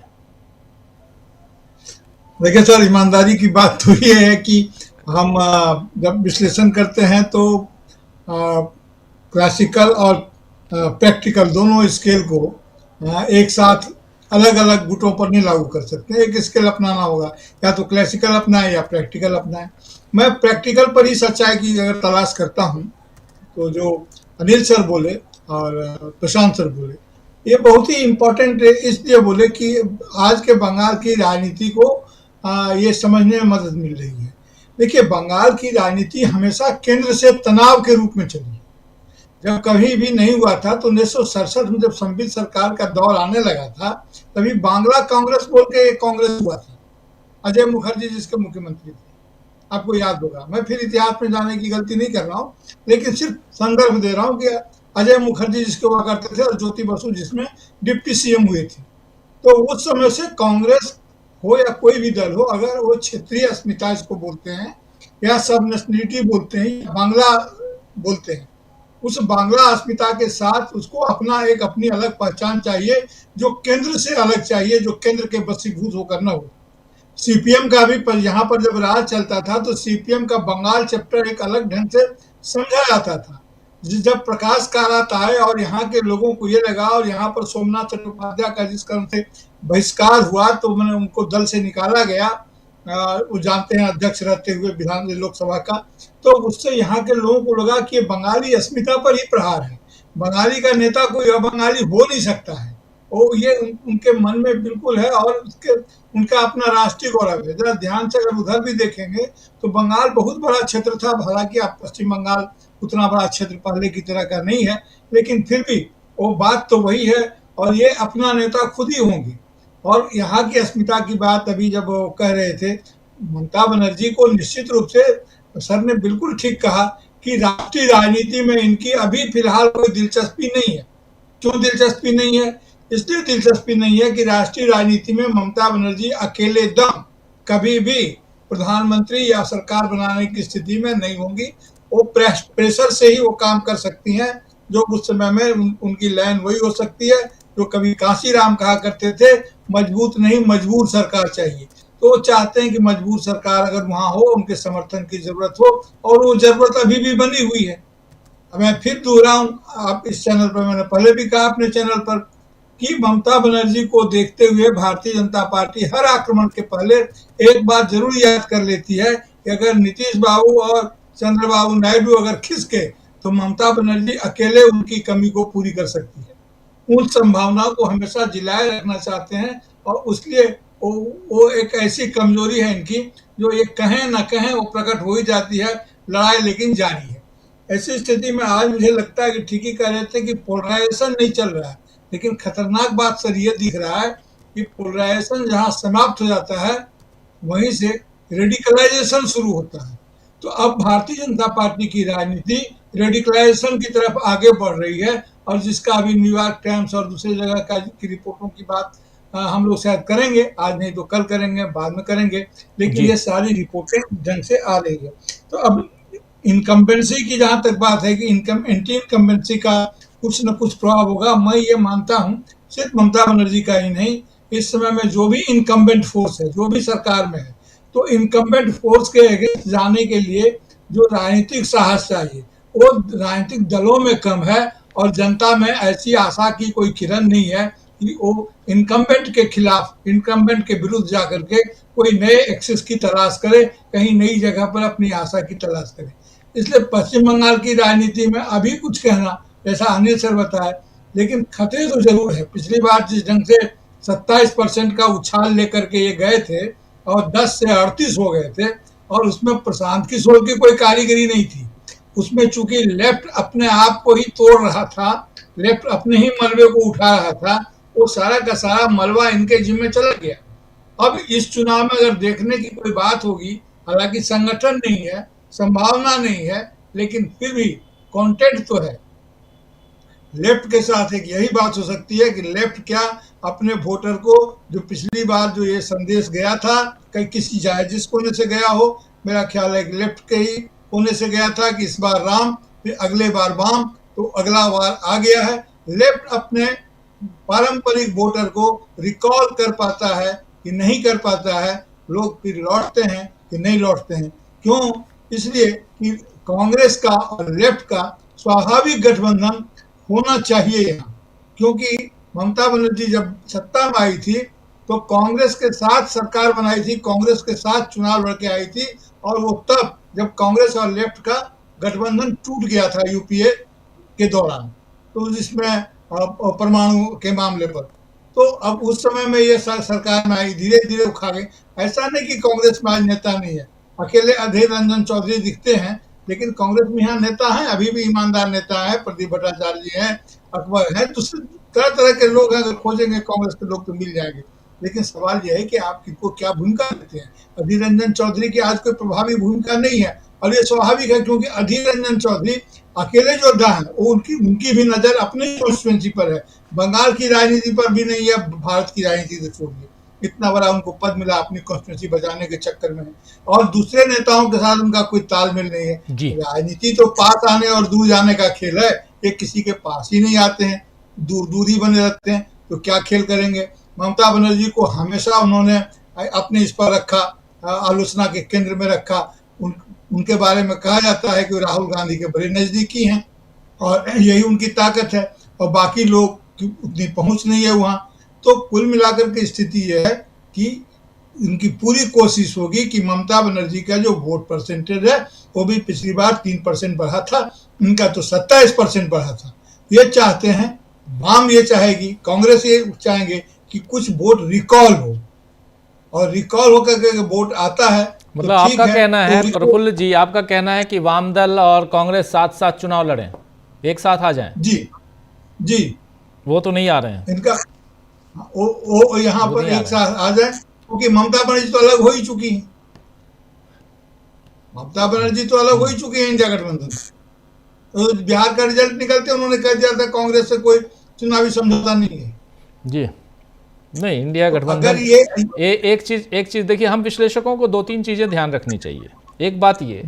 देखिए सर, ईमानदारी की बात तो ये है कि हम जब विश्लेषण करते हैं तो क्लासिकल और प्रैक्टिकल दोनों स्केल को एक साथ अलग अलग गुटों पर नहीं लागू कर सकते। एक स्केल अपनाना होगा, या तो क्लासिकल अपनाए या प्रैक्टिकल अपनाए। मैं प्रैक्टिकल पर ही सच्चाई की अगर तलाश करता हूँ तो जो अनिल सर बोले और प्रशांत सर बोले, ये बहुत ही इम्पोर्टेंट इसलिए बोले कि आज के बंगाल की राजनीति को ये समझने में मदद मिल रही है। देखिए, बंगाल की राजनीति हमेशा केंद्र से तनाव के रूप में चली। जब कभी भी नहीं हुआ था तो 1967 में जब संबित सरकार का दौर आने लगा था, तभी बांग्ला कांग्रेस बोल के एक कांग्रेस हुआ था, अजय मुखर्जी जिसके मुख्यमंत्री थे, आपको याद होगा। मैं फिर इतिहास में जाने की गलती नहीं कर रहा हूँ, लेकिन सिर्फ संदर्भ दे रहा हूँ कि अजय मुखर्जी जिसके हुआ करते थे और ज्योति बसु जिसमें डिप्टी सीएम हुए थे। तो उस समय से कांग्रेस हो या कोई भी दल हो, अगर वो क्षेत्रीय अस्मिता इसको बोलते हैं या सब नेशनलिटी बोलते हैं, बांग्ला बोलते हैं, उस बांग्ला अस्मिता के साथ उसको अपना एक अपनी अलग पहचान चाहिए, जो केंद्र से अलग चाहिए, जो केंद्र के वशीभूत होकर न हो। सीपीएम का भी यहाँ पर जब राज चलता था तो सीपीएम का बंगाल चैप्टर एक अलग ढंग से समझा जाता था। जब प्रकाश कारात आए और यहाँ के लोगों को ये लगा, और यहाँ पर सोमनाथ चट्टोपाध्याय का जिस कारण से बहिष्कार हुआ तो मैंने उनको दल से निकाला गया, वो जानते हैं अध्यक्ष रहते हुए विधान लोकसभा का, तो उससे यहाँ के लोगों को लगा कि ये बंगाली अस्मिता पर ही प्रहार है, बंगाली का नेता कोई अबंगाली हो नहीं सकता है। वो ये उनके मन में बिल्कुल है, और उनका अपना राष्ट्रीय गौरव है। जरा ध्यान से अगर उधर भी देखेंगे तो बंगाल बहुत बड़ा क्षेत्र था, हालांकि आप पश्चिम बंगाल उतना बड़ा क्षेत्र पहले की तरह का नहीं है, लेकिन फिर भी वो बात तो वही है, और ये अपना नेता खुद ही होंगे। और यहाँ की अस्मिता की बात अभी जब वो कह रहे थे ममता बनर्जी को, निश्चित रूप से सर ने बिल्कुल ठीक कहा कि राष्ट्रीय राजनीति में इनकी अभी फिलहाल कोई दिलचस्पी नहीं है। क्यों दिलचस्पी नहीं है? इसलिए दिलचस्पी नहीं है कि राष्ट्रीय राजनीति में ममता बनर्जी अकेले दम कभी भी प्रधानमंत्री या सरकार बनाने की स्थिति में नहीं होंगी। वो प्रेशर से ही वो काम कर सकती हैं, जो उस समय में उनकी लाइन वही हो सकती है जो कभी कांशीराम कहा करते थे, मजबूत नहीं मजबूर सरकार चाहिए। तो वो चाहते हैं कि मजबूर सरकार अगर वहां हो, उनके समर्थन की जरूरत हो, और वो जरूरत अभी भी बनी हुई है। अब मैं फिर दोहराऊं, आप इस चैनल पर, मैंने पहले भी कहा अपने चैनल पर कि ममता बनर्जी को देखते हुए भारतीय जनता पार्टी हर आक्रमण के पहले एक बात जरूर याद कर लेती है कि अगर नीतीश बाबू और चंद्रबाबू नायडू अगर खिसके तो ममता बनर्जी अकेले उनकी कमी को पूरी कर सकती है। उन संभावनाओं को हमेशा जिलाए रखना चाहते हैं, और उसलिए वो एक ऐसी कमजोरी है इनकी, जो ये कहें ना कहें वो प्रकट हो ही जाती है। लड़ाई लेकिन जारी है। ऐसी स्थिति में आज मुझे लगता है कि ठीक ही कह रहे थे कि पोलराइजेशन नहीं चल रहा है, लेकिन खतरनाक बात सर ये दिख रहा है कि पोलराइजेशन जहां समाप्त हो जाता है वहीं से रेडिकलाइजेशन शुरू होता है। तो अब भारतीय जनता पार्टी की राजनीति रेडिकलाइजेशन की तरफ आगे बढ़ रही है, और जिसका अभी न्यूयॉर्क टाइम्स और दूसरी जगह की रिपोर्टों की बात हम लोग शायद करेंगे, आज नहीं तो कल करेंगे, बाद में करेंगे, लेकिन ये सारी रिपोर्टें ढंग से आ रही है। तो अब इनकम्बेंसी की जहां तक बात है कि एंटी इनकम्बेंसी का कुछ न कुछ प्रभाव होगा, मैं ये मानता हूँ, सिर्फ ममता बनर्जी का ही नहीं, इस समय में जो भी इनकम्बेंट फोर्स है, जो भी सरकार में है, तो इनकम्बेंट फोर्स के अगेंस्ट जाने के लिए जो राजनीतिक साहस चाहिए वो राजनीतिक दलों में कम है, और जनता में ऐसी आशा की कोई किरण नहीं है कि वो इनकम्बेंट के खिलाफ, इनकम्बेंट के विरुद्ध जाकर के कोई नए एक्सेस की तलाश करे, कहीं नई जगह पर अपनी आशा की तलाश करे। इसलिए पश्चिम बंगाल की राजनीति में अभी कुछ कहना, जैसा अनिल सर बताया, लेकिन खतरे तो जरूर है। पिछली बार जिस ढंग से 27% का उछाल लेकर के ये गए थे और 10 से 38 हो गए थे, और उसमें प्रशांत किशोर की कोई कारीगरी नहीं थी। उसमें चूंकि लेफ्ट अपने आप को ही तोड़ रहा था, लेफ्ट अपने ही मलबे को उठा रहा था, वो सारा का सारा मलबा इनके जिम्मे चला गया। अब इस चुनाव में अगर देखने की कोई बात होगी, हालांकि संगठन नहीं है, संभावना नहीं है, लेकिन फिर भी कंटेंट तो है। लेफ्ट के साथ एक यही बात हो सकती है कि लेफ्ट क्या अपने वोटर को, जो पिछली बार जो ये संदेश गया था, कहीं किसी जिस कोने से गया हो, मेरा ख्याल है कि लेफ्ट के ही कोने से गया था कि इस बार राम, फिर अगले बार वाम, तो अगला बार आ गया है, लेफ्ट अपने पारंपरिक वोटर को रिकॉल कर पाता है कि नहीं कर पाता है, लोग फिर लौटते हैं कि नहीं लौटते हैं। क्यों? इसलिए कि कांग्रेस का और लेफ्ट का स्वाभाविक गठबंधन होना चाहिए यहाँ, क्योंकि ममता बनर्जी जब सत्ता में आई थी तो कांग्रेस के साथ सरकार बनाई थी, कांग्रेस के साथ चुनाव लड़के आई थी, और वो तब जब कांग्रेस और लेफ्ट का गठबंधन टूट गया था यूपीए के दौरान, तो जिसमें परमाणु के मामले पर, तो अब उस समय में ये सरकार में आई, धीरे धीरे उखा गई। ऐसा नहीं कि कांग्रेस में आज नेता नहीं है, अकेले अधीर रंजन चौधरी दिखते हैं, लेकिन कांग्रेस में यहाँ नेता है, अभी भी ईमानदार नेता है, प्रदीप भट्टाचार्य जी हैं, अकबर है, दूसरे तरह तरह के लोग हैं, अगर खोजेंगे कांग्रेस के लोग तो मिल जाएंगे। लेकिन सवाल यह है कि आप किनको क्या भूमिका देते हैं। अधीर रंजन चौधरी की आज कोई प्रभावी भूमिका नहीं है, और ये स्वाभाविक है, क्योंकि अधीर रंजन चौधरी अकेले योद्धा है, वो उनकी भी नजर अपनी कॉन्स्टिट्यूएंसी पर है, बंगाल की राजनीति पर भी नहीं है, भारत की राजनीति से छोड़िए। इतना बड़ा उनको पद मिला अपनी कॉन्स्टिट्यूएंसी बचाने के चक्कर में, और दूसरे नेताओं के साथ उनका कोई तालमेल नहीं है। राजनीति तो पास आने और दूर जाने का खेल है, ये किसी के पास ही नहीं आते हैं, दूर दूर ही बने रहते हैं, तो क्या खेल करेंगे। ममता बनर्जी को हमेशा उन्होंने अपने इस पर रखा, आलोचना के केंद्र में रखा। उनके बारे में कहा जाता है कि राहुल गांधी के बड़े नजदीकी हैं, और यही उनकी ताकत है, और बाकी लोग की उतनी पहुंच नहीं है वहां। तो कुल मिलाकर के स्थिति यह है कि उनकी पूरी कोशिश होगी कि ममता बनर्जी का जो वोट परसेंटेज है वो भी पिछली बार 3% बढ़ा था, उनका तो 27% बढ़ा था। ये चाहते हैं, वाम ये चाहेगी, कांग्रेस ये चाहेंगे कि कुछ वोट रिकॉल हो, और रिकॉल होकर के वोट आता है। मतलब तो आपका कहना है प्रफुल्ल जी, आपका कहना है कि वाम दल और कांग्रेस साथ साथ चुनाव लड़ें, एक साथ आ जाएं? जी वो तो नहीं आ रहे हैं इनका, वो यहाँ पर एक साथ आ जाए, क्योंकि ममता बनर्जी तो अलग हो ही चुकी है, ममता बनर्जी तो अलग हो ही चुकी है इंडिया गठबंधन। तो बिहार का रिजल्ट निकलते उन्होंने कह दिया था कांग्रेस से कोई चुनावी समझौता नहीं है जी। नहीं, इंडिया गठबंधन एक चीज देखिए, हम विश्लेषकों को 2-3 चीजें ध्यान रखनी चाहिए। एक बात ये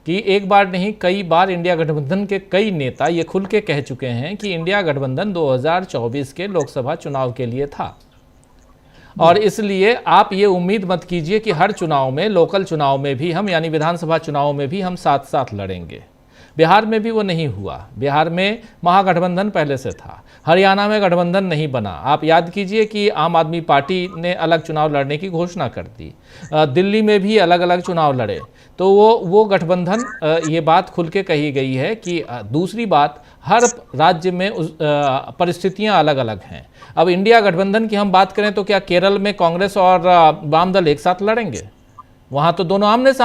कि एक बार नहीं कई बार इंडिया गठबंधन के कई नेता ये खुल के कह चुके हैं कि इंडिया गठबंधन 2024 के लोकसभा चुनाव के लिए था, और इसलिए आप ये उम्मीद मत कीजिए कि हर चुनाव में, लोकल चुनाव में भी हम, यानी विधानसभा चुनाव में भी हम साथ साथ लड़ेंगे। बिहार में भी वो नहीं हुआ, बिहार में महागठबंधन पहले से था, हरियाणा में गठबंधन नहीं बना। आप याद कीजिए कि आम आदमी पार्टी ने अलग चुनाव लड़ने की घोषणा कर दी, दिल्ली में भी अलग अलग चुनाव लड़े, तो वो गठबंधन, ये बात खुल के कही गई है कि दूसरी बात, हर राज्य में परिस्थितियां अलग अलग हैं। अब इंडिया गठबंधन की हम बात करें तो क्या केरल में कांग्रेस और वाम दल एक साथ लड़ेंगे? वहाँ तो दोनों आमने सामने